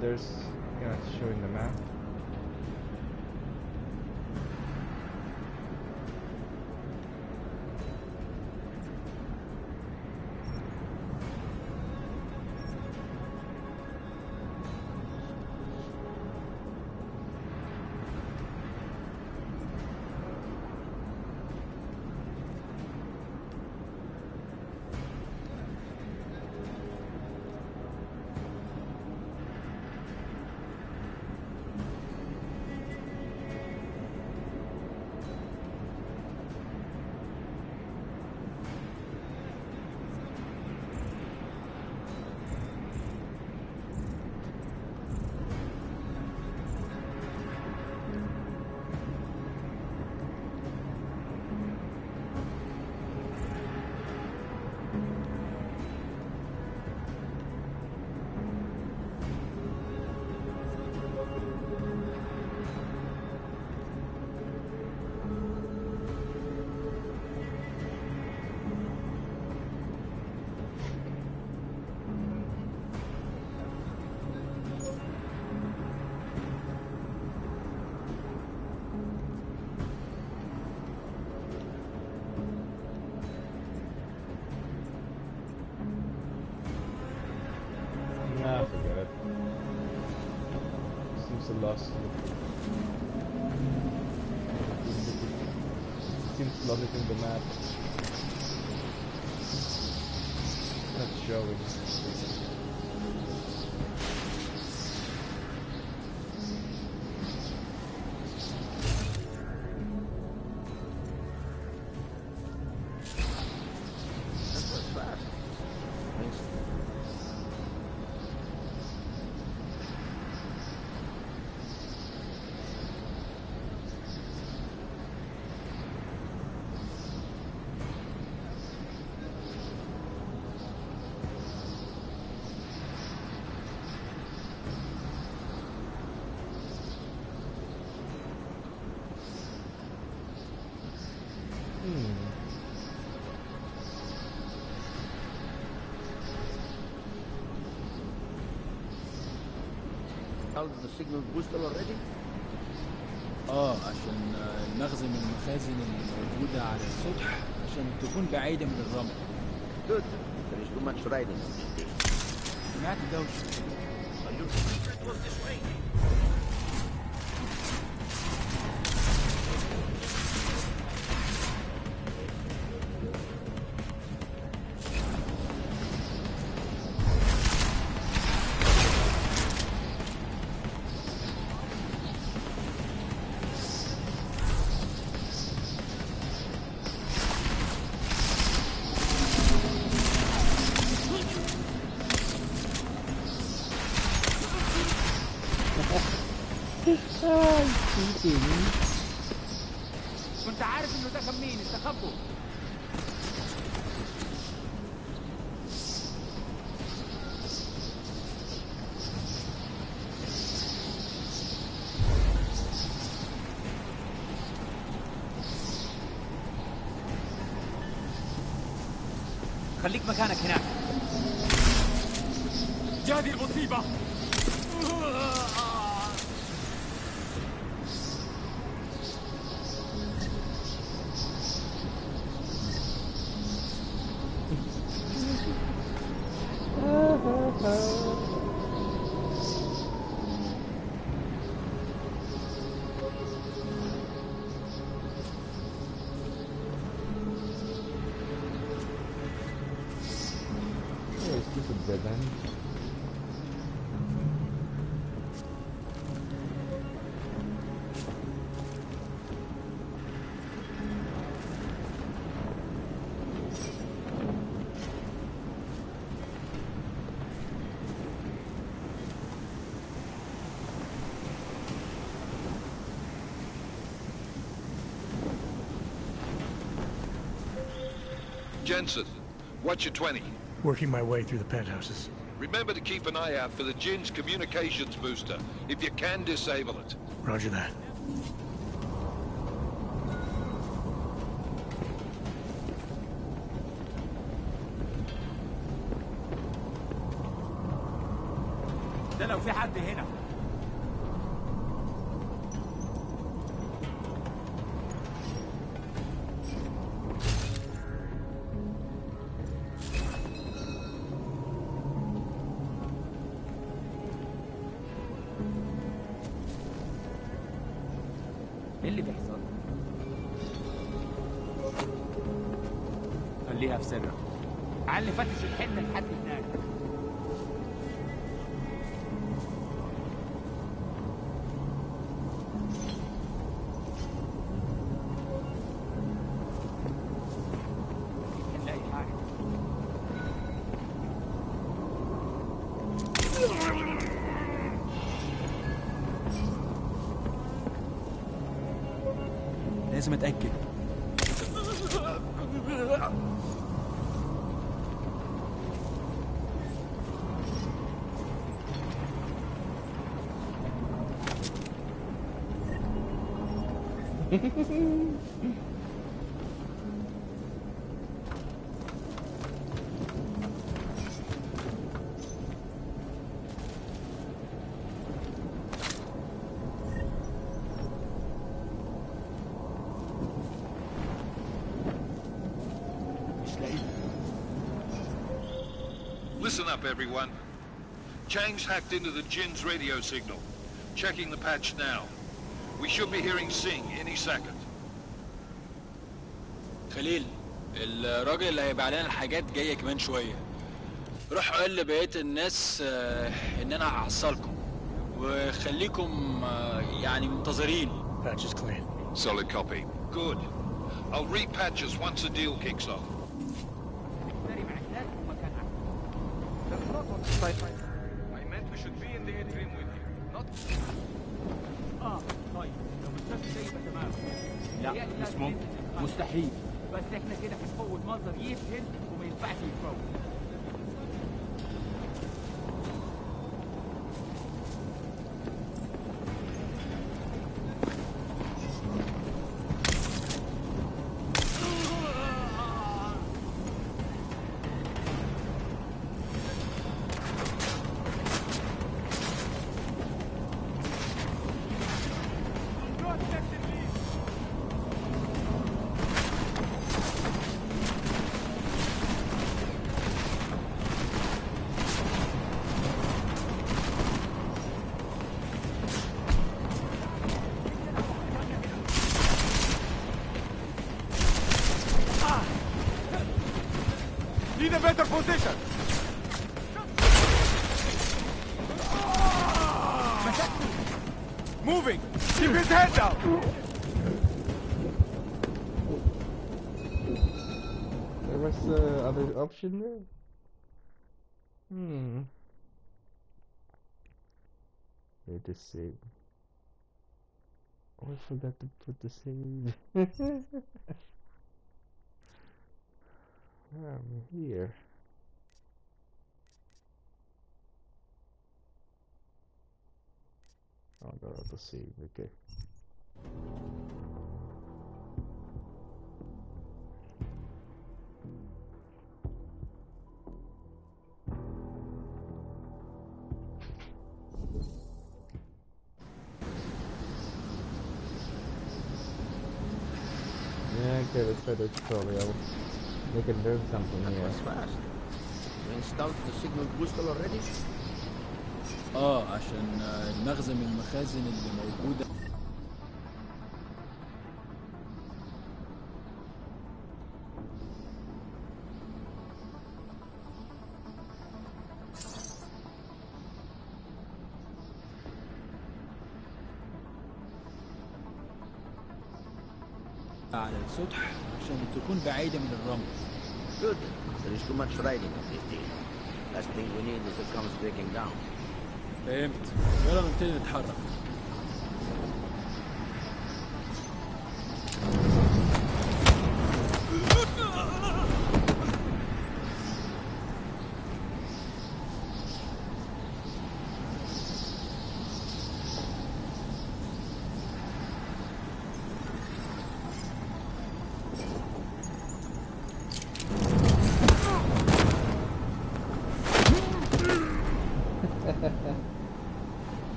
There's, yeah, it's showing the map. Nah, forget it. Seems a lost. Seems lost in the map. Not showing. The signal booster already? عشان نخزن المخازن الموجودة على السطح عشان تكون بعيدة من الرمل. Good. There is too much riding. سمعت دوشة. It was this way. كنت عارف انه ده كان مين استخبوا. خليك مكانك هناك. جادي المصيبة. is a dead end. Jensen, what's your 20? Working my way through the penthouses. Remember to keep an eye out for the Jinn's communications booster. If you can, disable it. Roger that. ده لو في حد هنا. ايه اللي بيحصل؟ خليها في سرك. علي فتش الحنة لحد هناك. نلاقي حاجة. لازم اتأكد. Listen up, everyone. Chang's hacked into the Jinn's radio signal. Checking the patch now. We should be hearing Sing any second. خليل، الراجل اللي هيبقى علينا الحاجات جاية كمان شوية. روح قول لبقية الناس ان انا هحصلكم وخليكم يعني منتظرين. Patch is clean. Solid copy. Good. I'll repatch us once the deal kicks off. I meant we should be in the atrium with you, not... طيب لو مش زي يبقى تمام. لا مش ممكن، مستحيل. بس احنا كده هنفوت منظر يفهم وما ينفعش يتفوت. Need a better position! Moving! Keep his head down! There was the other option there? Wait to save. Oh, I forgot to put the save. I'm here. Oh, no, the save, okay. Yeah, okay, let's try the tutorial. We can learn something That here. was fast. You installed the signal booster already? عشان المخزن من المخازن اللي موجودة. على السطح عشان تكون بعيدة من الرمل. Good. There is too much riding on this deal. Last thing we need is to come breaking down. فهمت. يلا نبتدي نتحرك.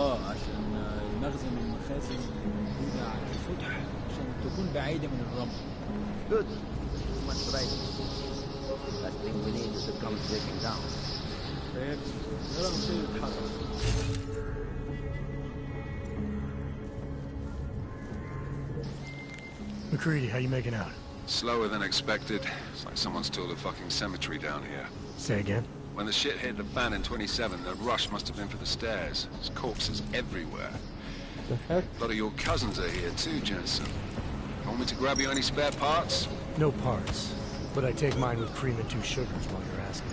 عشان المخزن والمخازن الموجودة على السطح عشان تكون بعيدة من الرمل. Good. Too much riding. Last thing we need is to come breaking down. فهمت. يلا نبتدي نتحرك. McCready, how you making out? Slower than expected. It's like someone's tilled a fucking cemetery down here. Say again? When the shit hit the fan in 27, the rush must have been for the stairs. There's corpses everywhere. The heck? A lot of your cousins are here too, Jensen. Want me to grab you any spare parts? No parts, but I take mine with cream and 2 sugars while you're asking.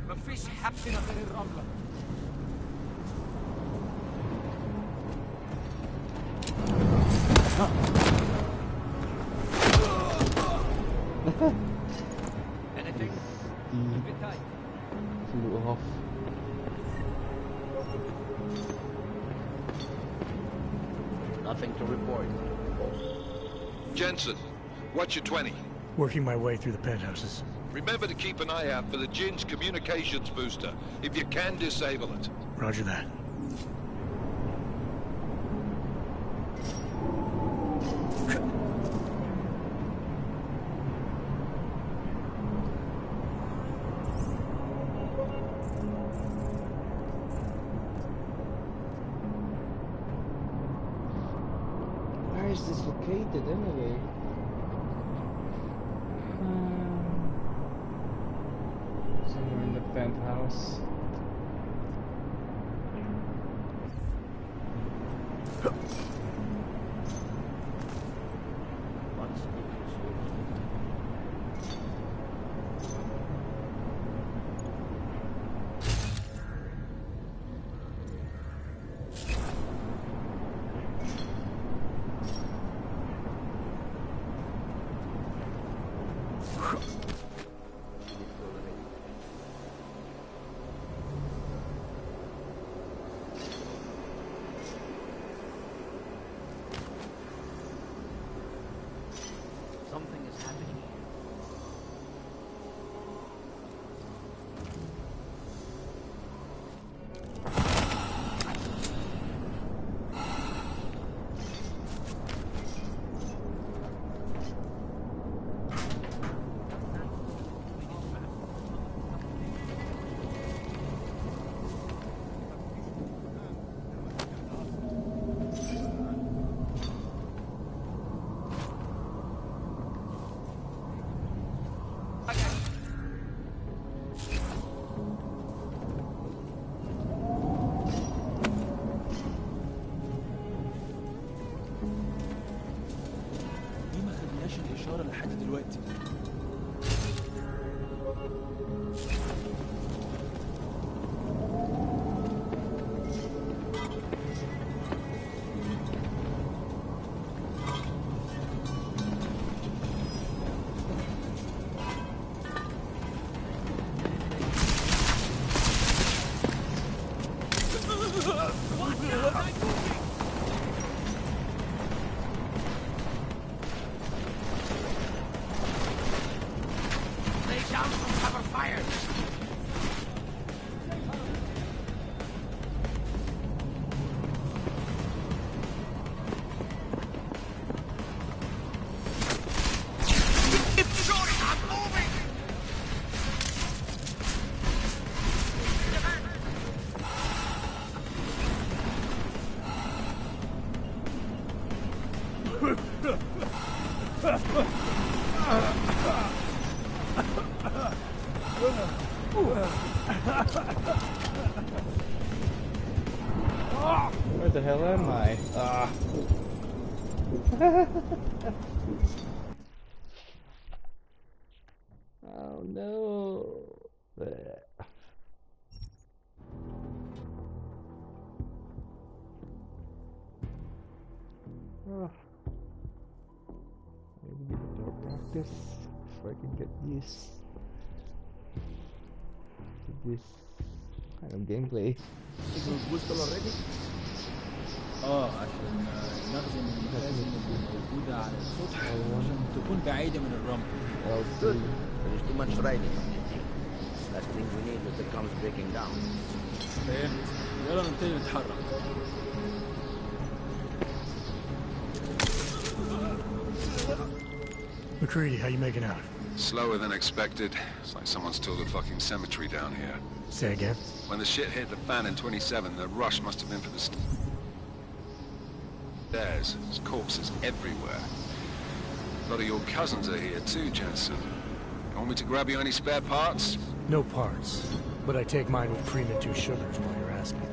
مفيش حبسنا غير الرملة. Anything? Flew off. Nothing to report. Jensen, what's your 20? Working my way through the penthouses. Remember to keep an eye out for the Jin's communications booster, if you can disable it. Roger that. Where is this located anyway? Somewhere in the penthouse. down from cover fire! Where the hell am I? Oh no. Maybe give it more practice so I can get used to this kind of gameplay. وصل already؟ عشان نخزن المخازن اللي موجودة على السطح عشان تكون بعيدة من الرمل. Good. There's too much riding on this thing. Last thing we need is it comes breaking down. فهمت. يلا نبتدي نتحرك. McCready, how you making out? Slower than expected. It's like someone's tilled a fucking cemetery down here. Say again? When the shit hit the fan in 27, the rush must have been for the stairs. There's corpses everywhere. A lot of your cousins are here too, Jensen. You want me to grab you any spare parts? No parts, but I take mine with cream and 2 sugars while you're asking.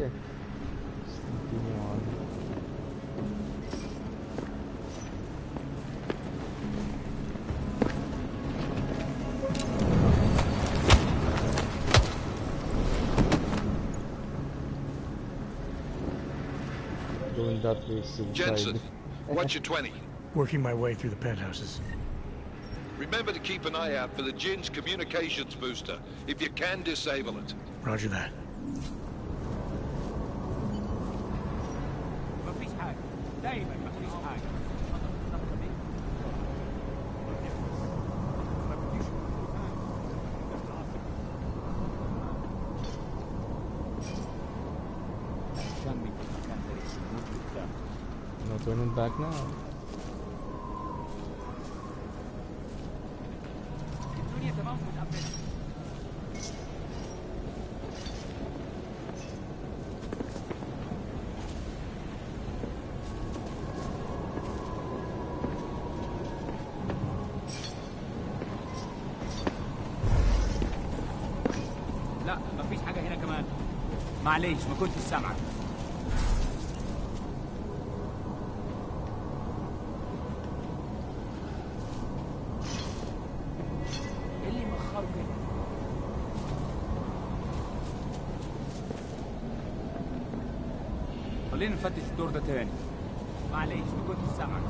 Okay, let's continue on. Going that way is Jensen, suicide. what's your 20? Working my way through the penthouses. Remember to keep an eye out for the Jin's communications booster. If you can, disable it. Roger that. مفيش حاجة. دايما مفيش حاجة. No turning back now. الدنيا تمام متقبلة. لا مفيش حاجة هنا كمان. معليش ما كنتش سامعك. ايه اللي مأخره كده؟ خلينا نفتش الدور ده تاني. معليش ما كنتش سامعك.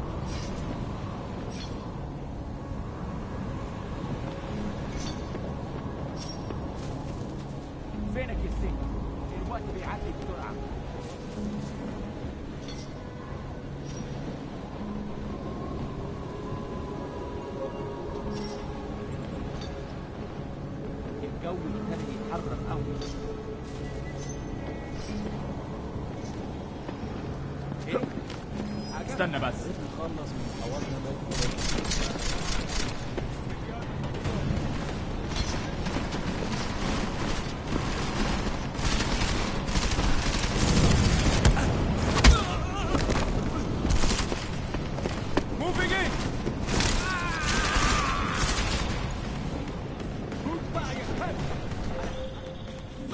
فينك يا سيدي؟ الوقت بيعدي بسرعة. الجو ابتدى يتحرك قوي. ايه؟ استنى بس. نخلص من حوارنا ده.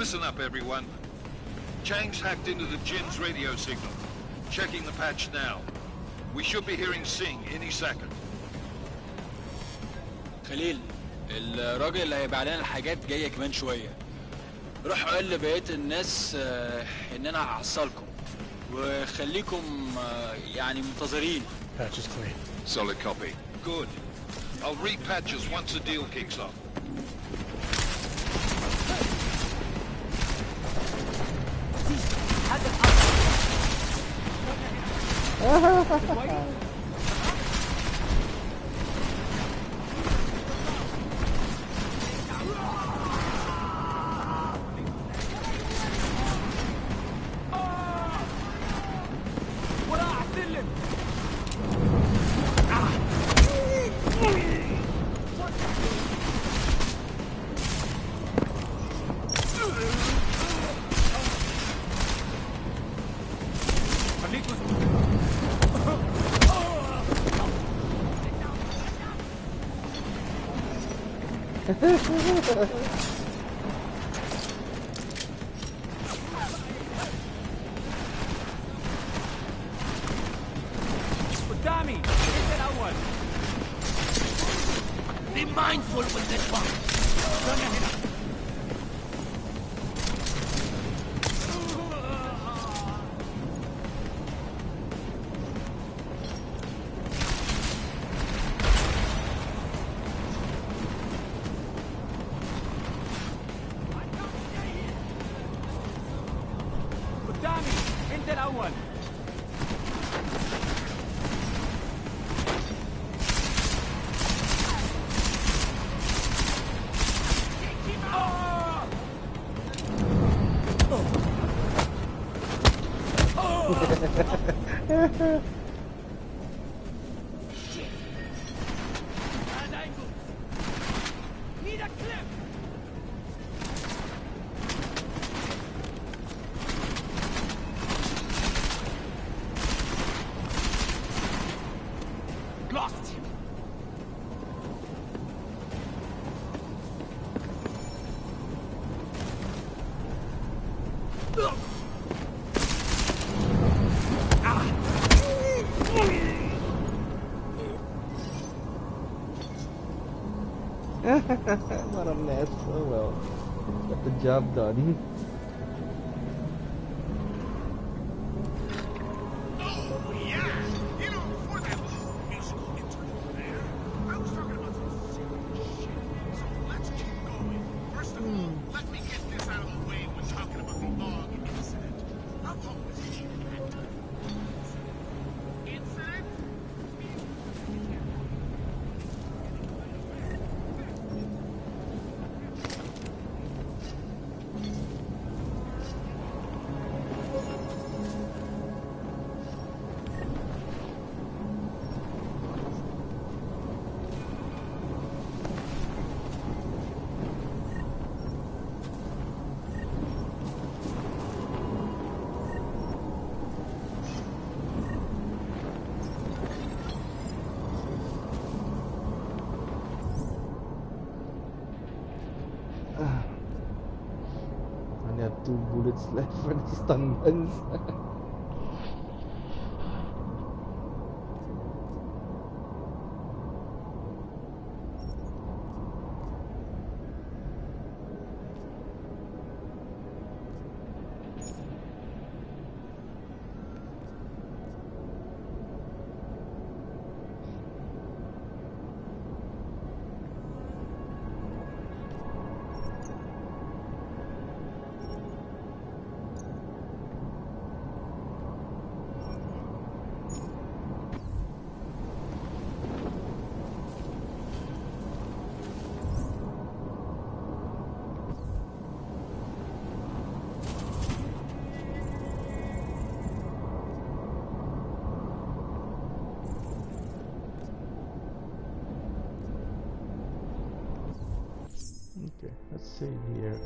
Listen up, everyone. Chang's hacked into the gym's radio signal. Checking the patch now. We should be hearing Singh any second. خليل، الراجل اللي هيبيع لنا الحاجات جاي كمان شوية. روح قول لبقية الناس ان انا هحصلكم وخليكم يعني منتظرين. Patch is clean. Solid copy. Good. I'll repatch us once the deal kicks off. قدامي انت الاول. Be mindful with this one. استنى هنا. قدامي انت الاول. What a mess. Oh well. Got the job done. 2 bullets left for the stun guns. Okay, let's save here.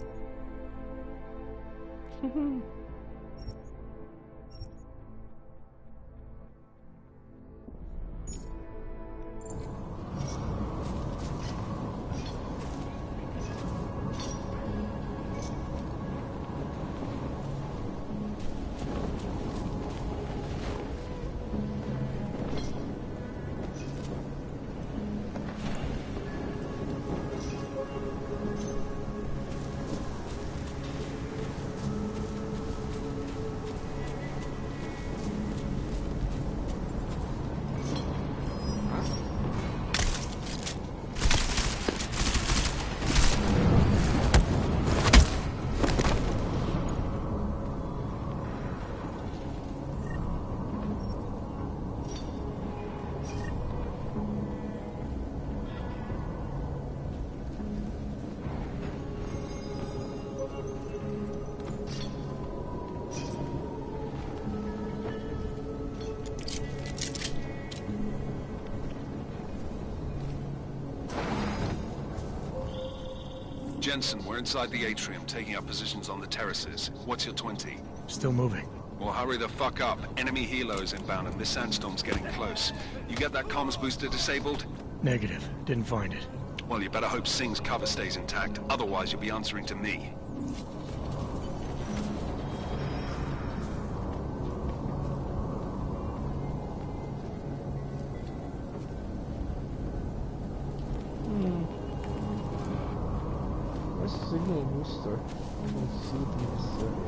Jensen, we're inside the atrium, taking up positions on the terraces. What's your 20? Still moving. Well, hurry the fuck up. Enemy helos inbound and this sandstorm's getting close. You get that comms booster disabled? Negative. Didn't find it. Well, you better hope Singh's cover stays intact. Otherwise, you'll be answering to me. Where's the signal booster? I don't see it in this area.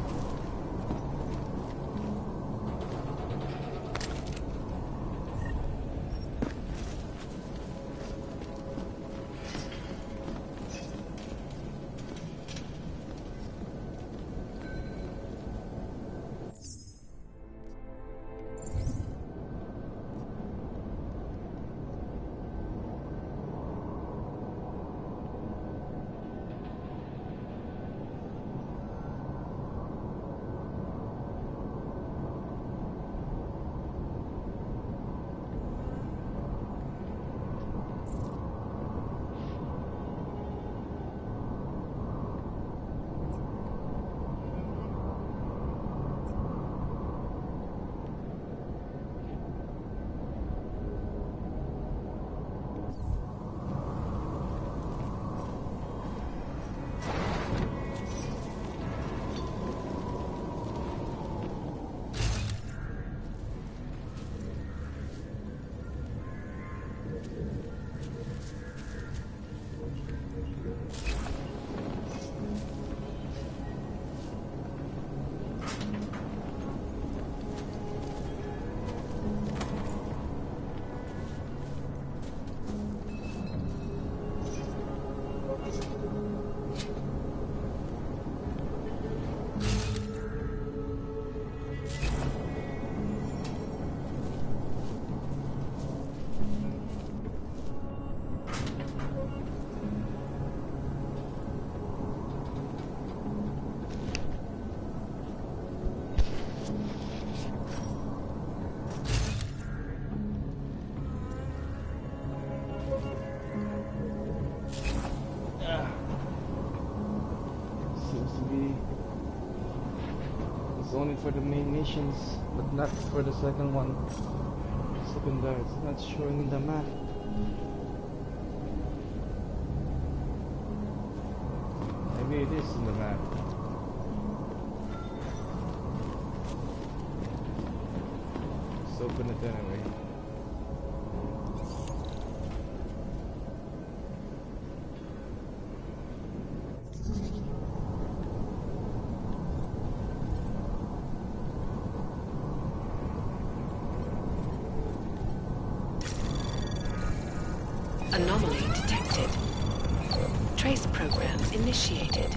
Only for the main missions, but not for the second one. Secondary, it's not showing in the map. Maybe it is in the map. open it anyway. Anomaly detected. Trace program initiated.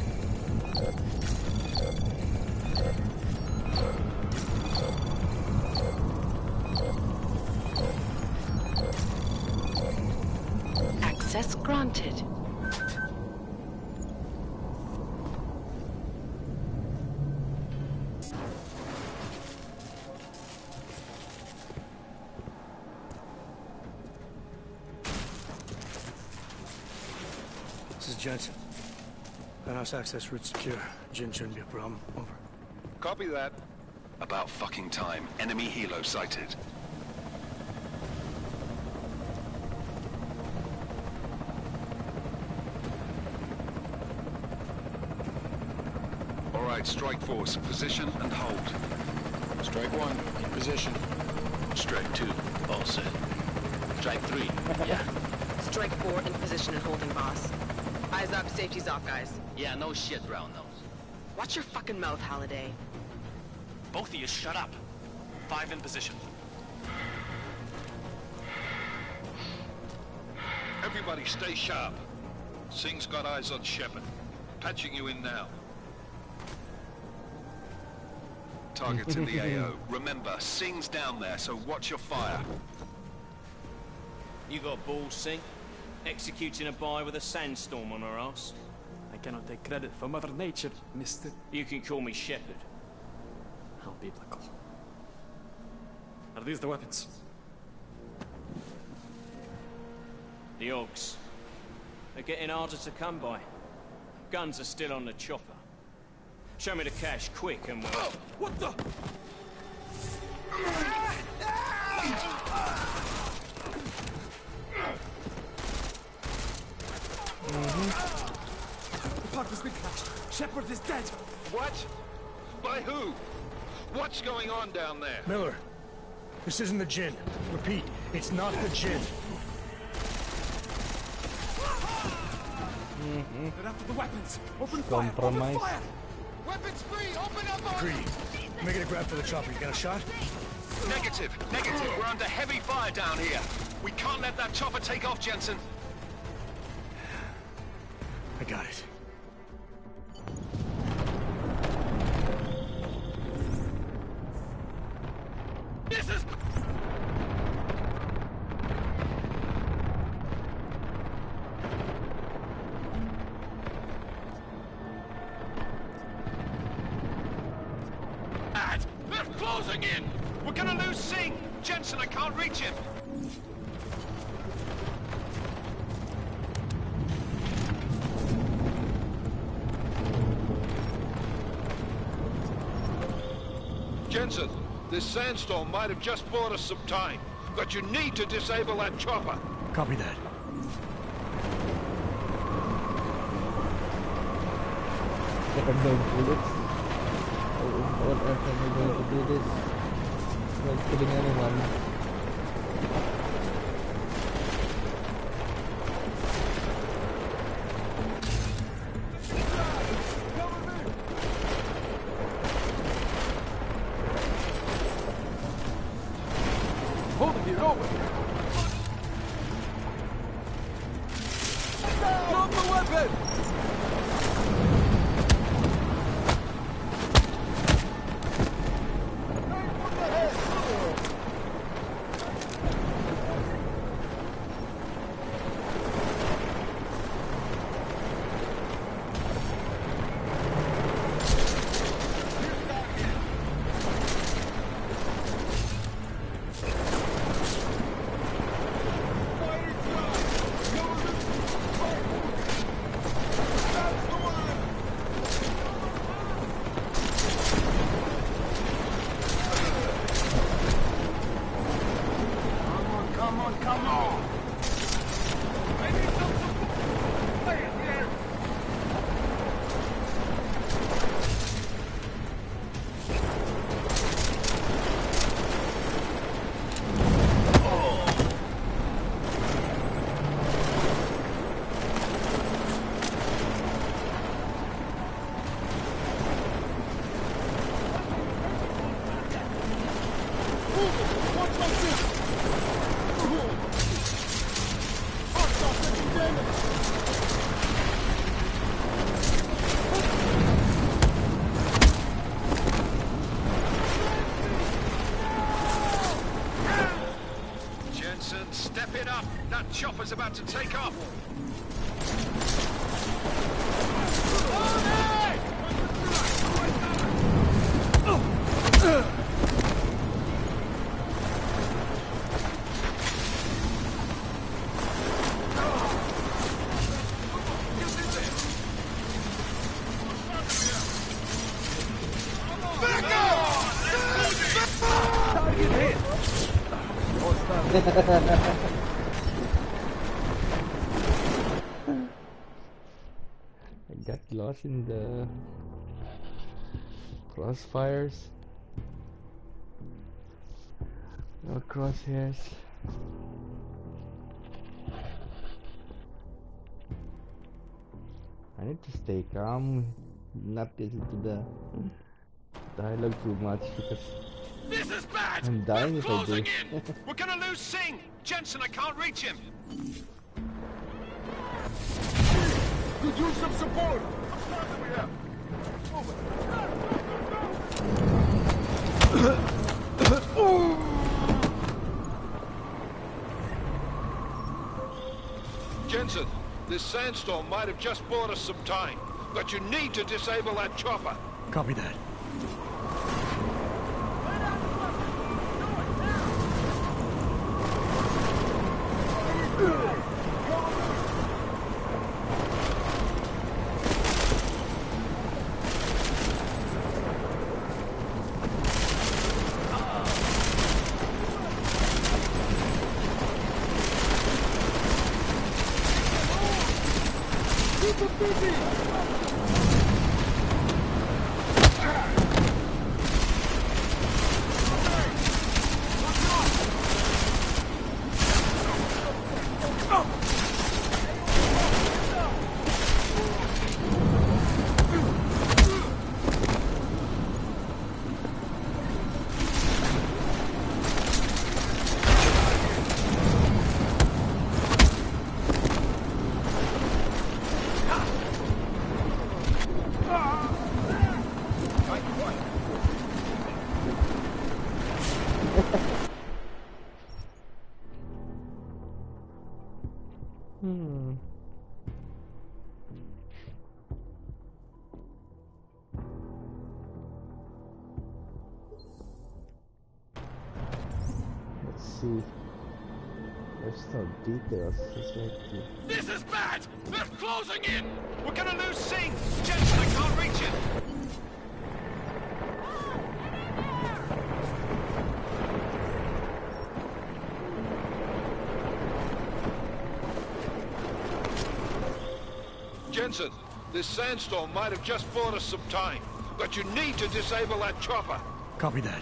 Access granted. This is Jensen. Penthouse access route secure. Jin shouldn't be a problem. Over. Copy that. About fucking time. Enemy helo sighted. All right, strike force. Position and hold. Strike 1, in position. Strike 2, all set. Strike 3, yeah. Strike 4 in position and holding, boss. Eyes up, safety's off, guys. Yeah, no shit, brown nose. Watch your fucking mouth, Halliday. Both of you shut up. 5 in position. Everybody stay sharp. Singh's got eyes on Shepard. Patching you in now. Targets in the AO. Remember, Singh's down there, so watch your fire. You got balls, Singh? Executing a buy with a sandstorm on our ass? I cannot take credit for Mother Nature, mister. You can call me Shepard. How biblical. Are these the weapons? The Ogs. They're getting harder to come by. Guns are still on the chopper. Show me the cash, quick, and we'll... Oh, what the? The park has been crashed. Shepard is dead. What? By who? What's going on down there? Miller, this isn't the Jinn. Repeat, it's not the Jinn. They're after the weapons. Open fire! Compromise. Open fire! Weapons free! Open up on Greedy. Making a grab for the chopper. You got a shot? Negative. Negative. We're under heavy fire down here. We can't let that chopper take off, Jensen. I got it. This is... They're closing in! We're gonna lose Singh! Jensen, I can't reach him! Jensen, this sandstorm might have just bought us some time, but you need to disable that chopper. Copy that. Second no bullets. What else am I going to do this? Not killing anyone. Hold it here, over! Drop the weapon! chopper's about to take off. I got lost in the crossfires. No crosshairs. I need to stay calm, not listen to the dialogue too much because This is bad! I'm dying They're if I do. closing in! We're gonna lose Singh! Jensen, I can't reach him! Could use some support! Jensen, this sandstorm might have just bought us some time, but you need to disable that chopper. Copy that. Let's see. There's no details. This is bad! They're closing in! We're gonna lose Singh! Jensen, I can't reach him! Jensen, this sandstorm might have just bought us some time, but you need to disable that chopper. Copy that.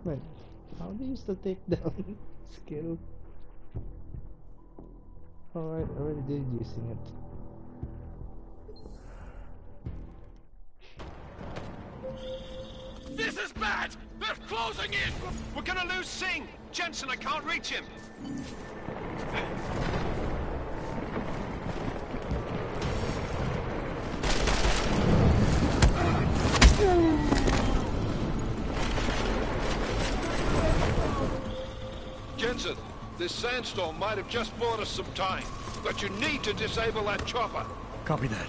Wait, how do you use the takedown skill? Alright, I already did using it. This is bad! They're closing in! We're gonna lose Singh! Jensen, I can't reach him! Jensen, this sandstorm might have just bought us some time, but you need to disable that chopper. Copy that.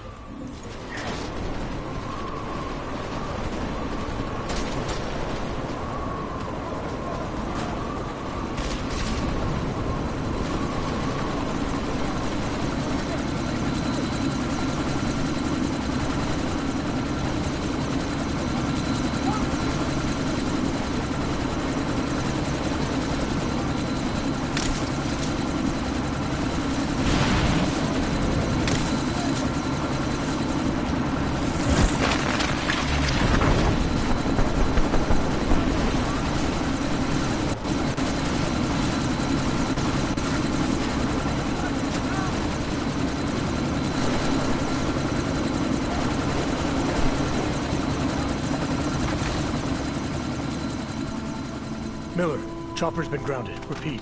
Miller, chopper's been grounded. Repeat.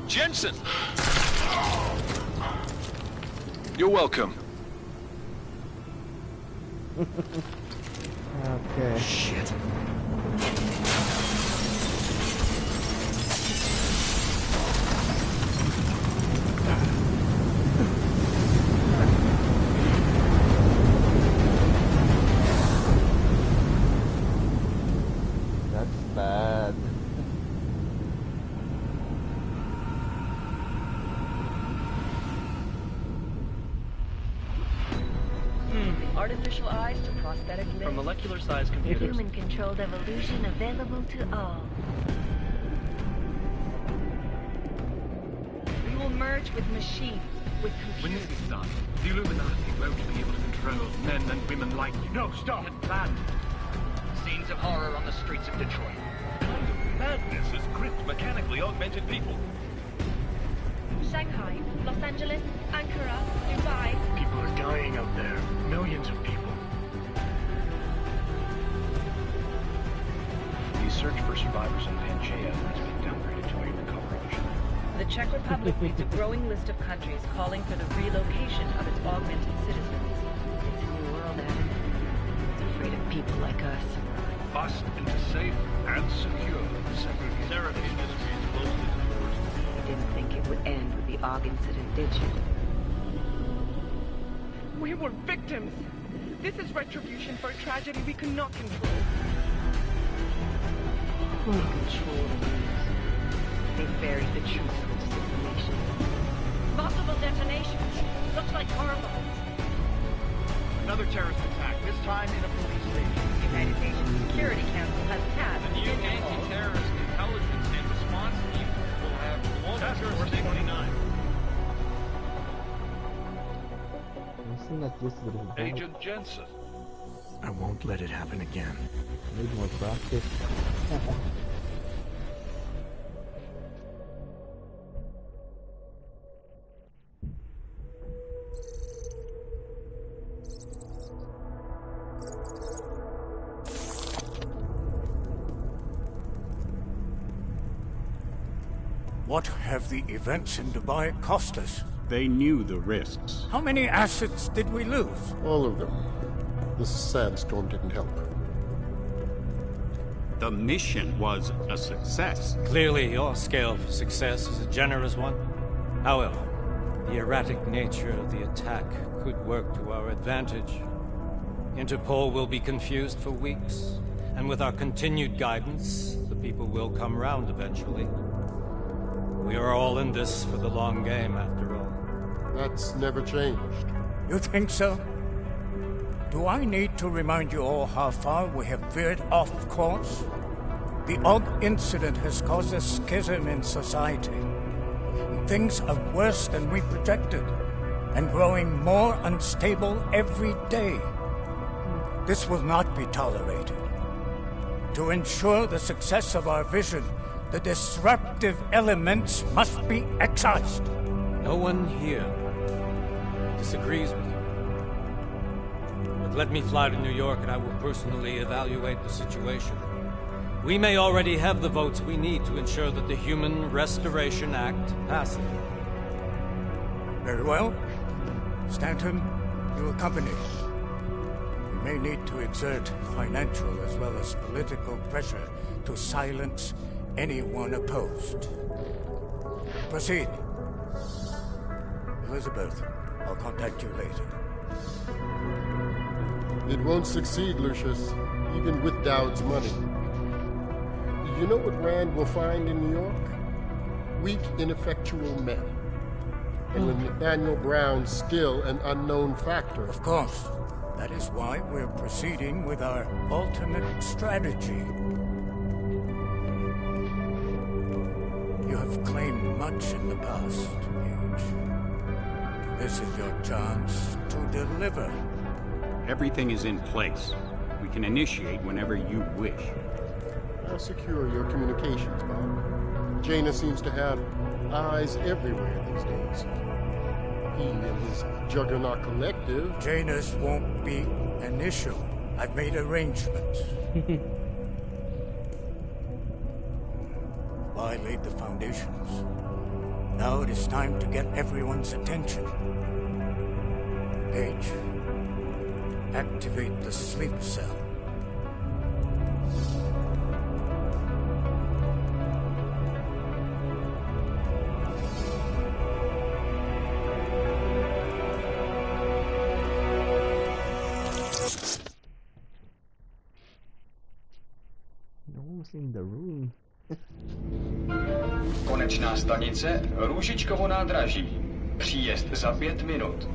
Jensen! You're welcome. Okay. Shit. That's bad. Artificial eyes to prosthetic limbs. From molecular-sized A computers. human-controlled evolution available to all. We will merge with machines, with When computers. this is done, the Illuminati won't be able to control men and women like you. No, stop! Had planned. Scenes of horror on the streets of Detroit. Madness has gripped mechanically augmented people. Shanghai, Los Angeles, Ankara, Dubai. People are dying out there. Millions of people. The search for survivors in Pangaea has been downgraded to a recovery mission. The Czech Republic leads a growing list of countries calling for the relocation of its augmented citizens. It's a new world, Adam. It's afraid of people like us. Bust into safe and secure segregated industries closely to tourists. You didn't think it would end with the AUG incident, did you? We were victims. This is retribution for a tragedy we cannot control. Who control the news? They buried the truth from disinformation. Possible detonations. Looks like horrible. Another terrorist attack, this time in a police station. The United Nations Security Council has passed The new anti-terrorist intelligence and response team will have Task Force 69. Isn't that just the result? Agent Jensen. I won't let it happen again. Need more practice. What have the events in Dubai cost us? They knew the risks. How many assets did we lose? All of them. The sandstorm didn't help. The mission was a success. Clearly, your scale for success is a generous one. However, the erratic nature of the attack could work to our advantage. Interpol will be confused for weeks, and with our continued guidance, the people will come round eventually. We are all in this for the long game, after all. That's never changed. You think so? Do I need to remind you all how far we have veered off course? The AUG incident has caused a schism in society. Things are worse than we projected, and growing more unstable every day. This will not be tolerated. To ensure the success of our vision, the disruptive elements must be excised. No one here disagrees with you. But let me fly to New York and I will personally evaluate the situation. We may already have the votes we need to ensure that the Human Restoration Act passes. Very well. Stanton, you accompany. We may need to exert financial as well as political pressure to silence anyone opposed. Proceed. Elizabeth, I'll contact you later. It won't succeed, Lucius, even with Dowd's money. You know what Rand will find in New York? Weak, ineffectual men. And with Nathaniel Brown still an unknown factor. Of course. That is why we're proceeding with our alternate strategy. You have claimed much in the past, Huge. This is your chance to deliver. Everything is in place. We can initiate whenever you wish. I'll secure your communications, Bob. Jaina seems to have eyes everywhere these days. He and his Juggernaut Collective... Jaina's won't be an issue. I've made arrangements. Dubai laid the foundations. Now it is time to get everyone's attention. Page, activate the sleep cell. No one's in the room. Konečná stanice Růžičkovo nádraží. Příjezd za 5 minut.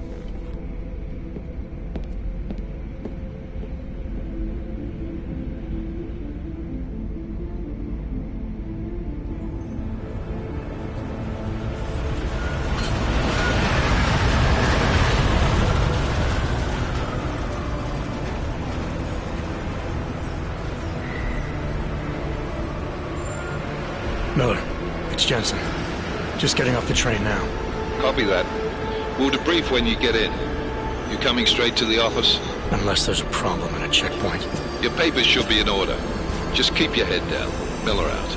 Miller, it's Jensen. Just getting off the train now. Copy that. We'll debrief when you get in. You coming straight to the office? Unless there's a problem at a checkpoint. Your papers should be in order. Just keep your head down. Miller out.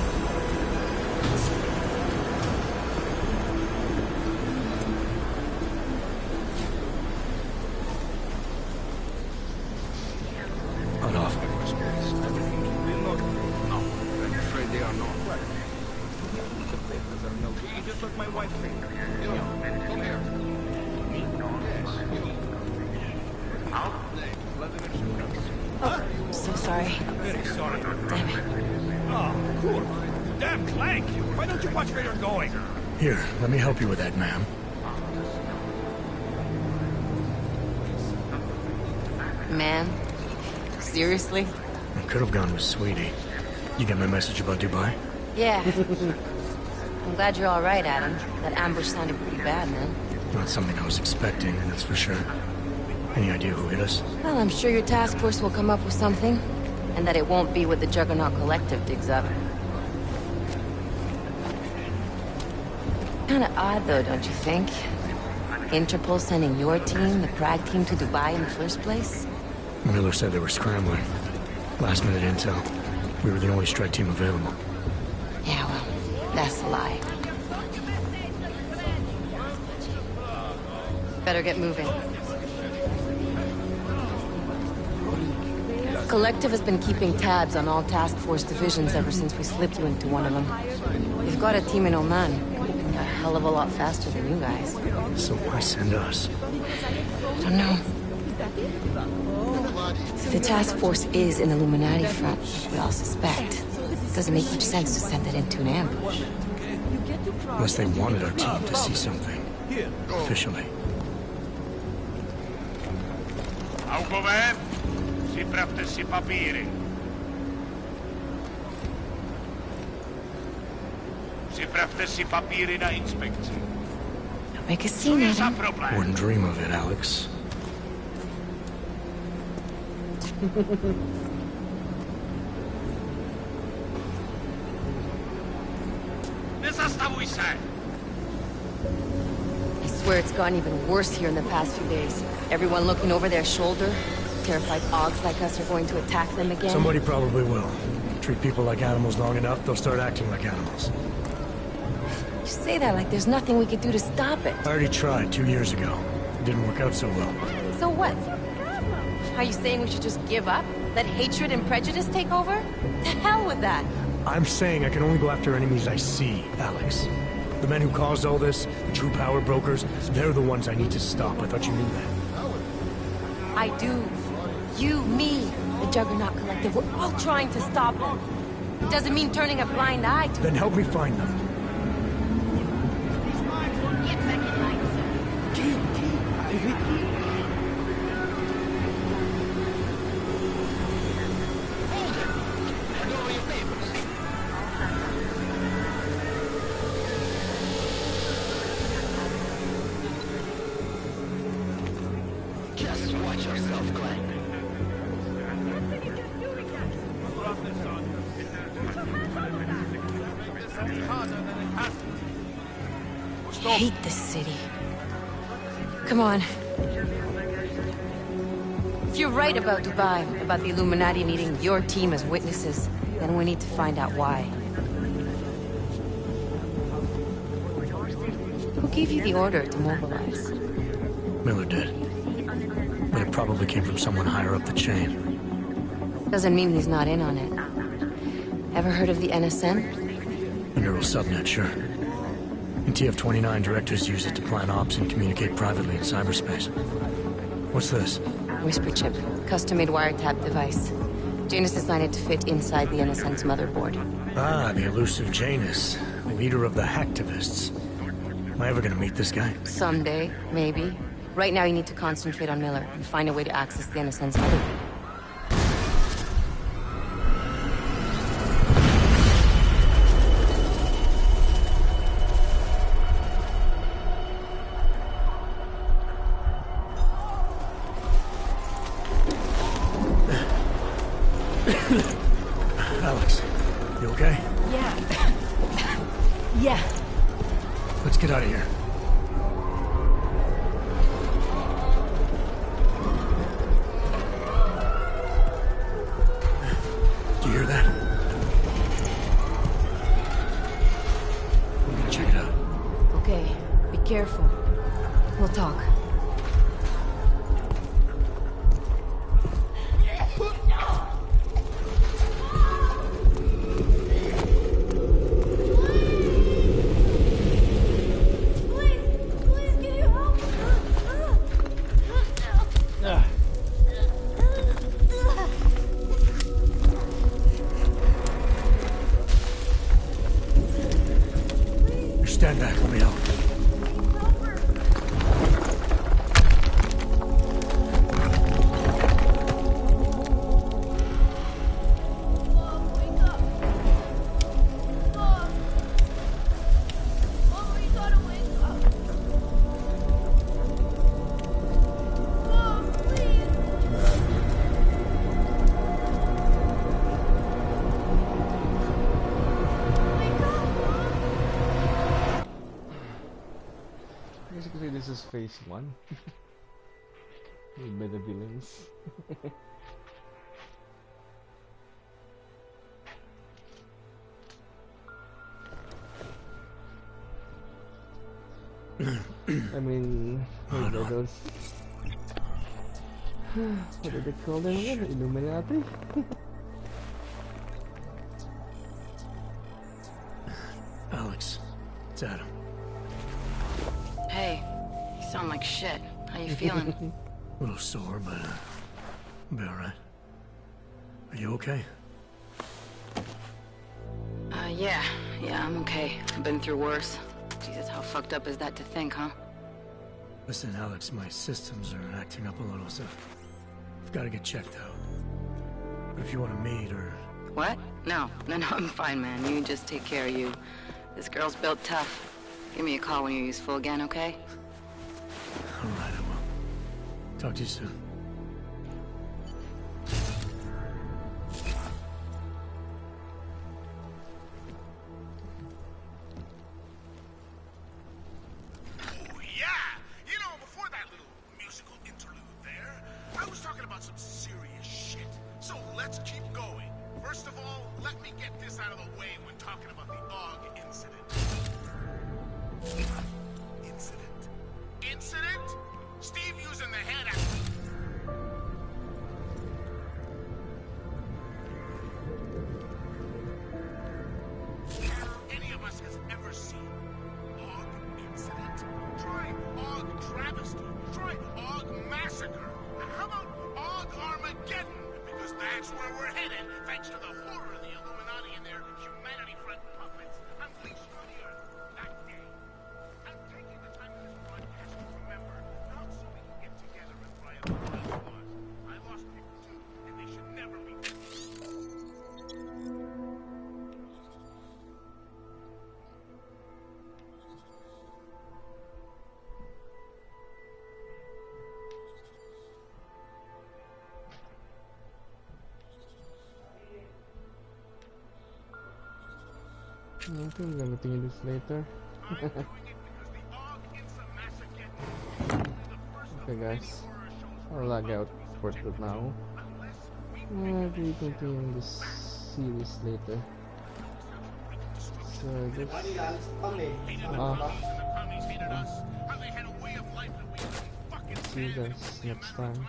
Hold off. No, I'm afraid they are not. Just like my wife. Come here. Oh, so sorry. Very sorry. Damn it. Oh, cool. Damn Clank! Why don't you watch where you're going? Here, let me help you with that, ma'am. Man? Seriously? I could have gone with Sweetie. You get my message about Dubai? Yeah. I'm glad you're all right, Adam. That ambush sounded pretty bad, man. Not something I was expecting, that's for sure. Any idea who hit us? Well, I'm sure your task force will come up with something. And that it won't be what the Juggernaut Collective digs up. Kinda odd, though, don't you think? Interpol sending your team, the Prague team, to Dubai in the first place? Miller said they were scrambling. Last minute intel. We were the only strike team available. Yeah, well, that's a lie. Better get moving. Collective has been keeping tabs on all task force divisions ever since we slipped you into one of them. We've got a team in Oman. A hell of a lot faster than you guys. So why send us? Don't know. If the task force is an Illuminati front, we all suspect, it doesn't make much sense to send it into an ambush. Unless they wanted our team to see something. Officially. Augové, připravte si papíry. Připravte si papíry na inspekci. Don't make a scene, Adam. Wouldn't dream of it, Alex. Nezastavuj se! I swear it's gotten even worse here in the past few days. Everyone looking over their shoulder. Terrified Augs like us are going to attack them again. Somebody probably will. Treat people like animals long enough, they'll start acting like animals. You say that like there's nothing we could do to stop it. I already tried 2 years ago. It didn't work out so well. So what? Are you saying we should just give up? Let hatred and prejudice take over? To hell with that! I'm saying I can only go after enemies I see, Alex. The men who caused all this, the true power brokers, they're the ones I need to stop. I thought you knew that. I do. You, me, the Juggernaut Collective, we're all trying to stop them. It doesn't mean turning a blind eye to Then help me find them. Just watch yourself, Glenn. I hate this city. Come on. If you're right about Dubai, about the Illuminati needing your team as witnesses, then we need to find out why. Who gave you the order to mobilize? Miller did. But it probably came from someone higher up the chain. Doesn't mean he's not in on it. Ever heard of the NSN? A neural subnet, sure. And TF-29 directors use it to plan ops and communicate privately in cyberspace. What's this? Whisper chip. Custom-made wiretap device. Janus designed it to fit inside the NSN's motherboard. Ah, the elusive Janus. The leader of the hacktivists. Am I ever gonna meet this guy? Someday, maybe. Right now you need to concentrate on Miller and find a way to access the NSN's motherboard. Alex, you okay? Yeah. Yeah. Let's get out of here. Do you hear that? We're gonna check it out. Okay, be careful. We'll talk. Stand back, let me help. Basically, this is phase 1. Made by the villains. I mean, what are those? What do they call them again? Illuminati? Alex, it's Adam. Hey, you sound like shit. How you feeling? A little sore, but I'll be alright. Are you okay? Yeah, I'm okay. I've been through worse. Jesus, how fucked up is that to think, huh? Listen, Alex, my systems are acting up a little, so I've got to get checked out. But if you want to meet or... What? No, I'm fine, man. You just take care of you. This girl's built tough. Give me a call when you're useful again, okay? Alright, I will. Talk to you soon. Oh, yeah! You know, before that little musical interlude there, I was talking about some serious shit. So let's keep going. First of all, let me get this out of the way when talking about the AUG incident. Incident? Steve using the head out. Any of us has ever seen AUG incident? Try AUG travesty. Try AUG massacre. How about AUG Armageddon? Because that's where we're headed, thanks to the horror of the Illuminati and their humanity front puppets unleashed on the earth that day. I'm taking the time of this broadcast to remember, not so we can get together and riot the cause. I lost people too, and they should never be I think I'm gonna think this later. Okay guys, I'll log out for now. I'll be continuing this series later. So this us, how they had a way of life that we couldn't fucking See you guys next time.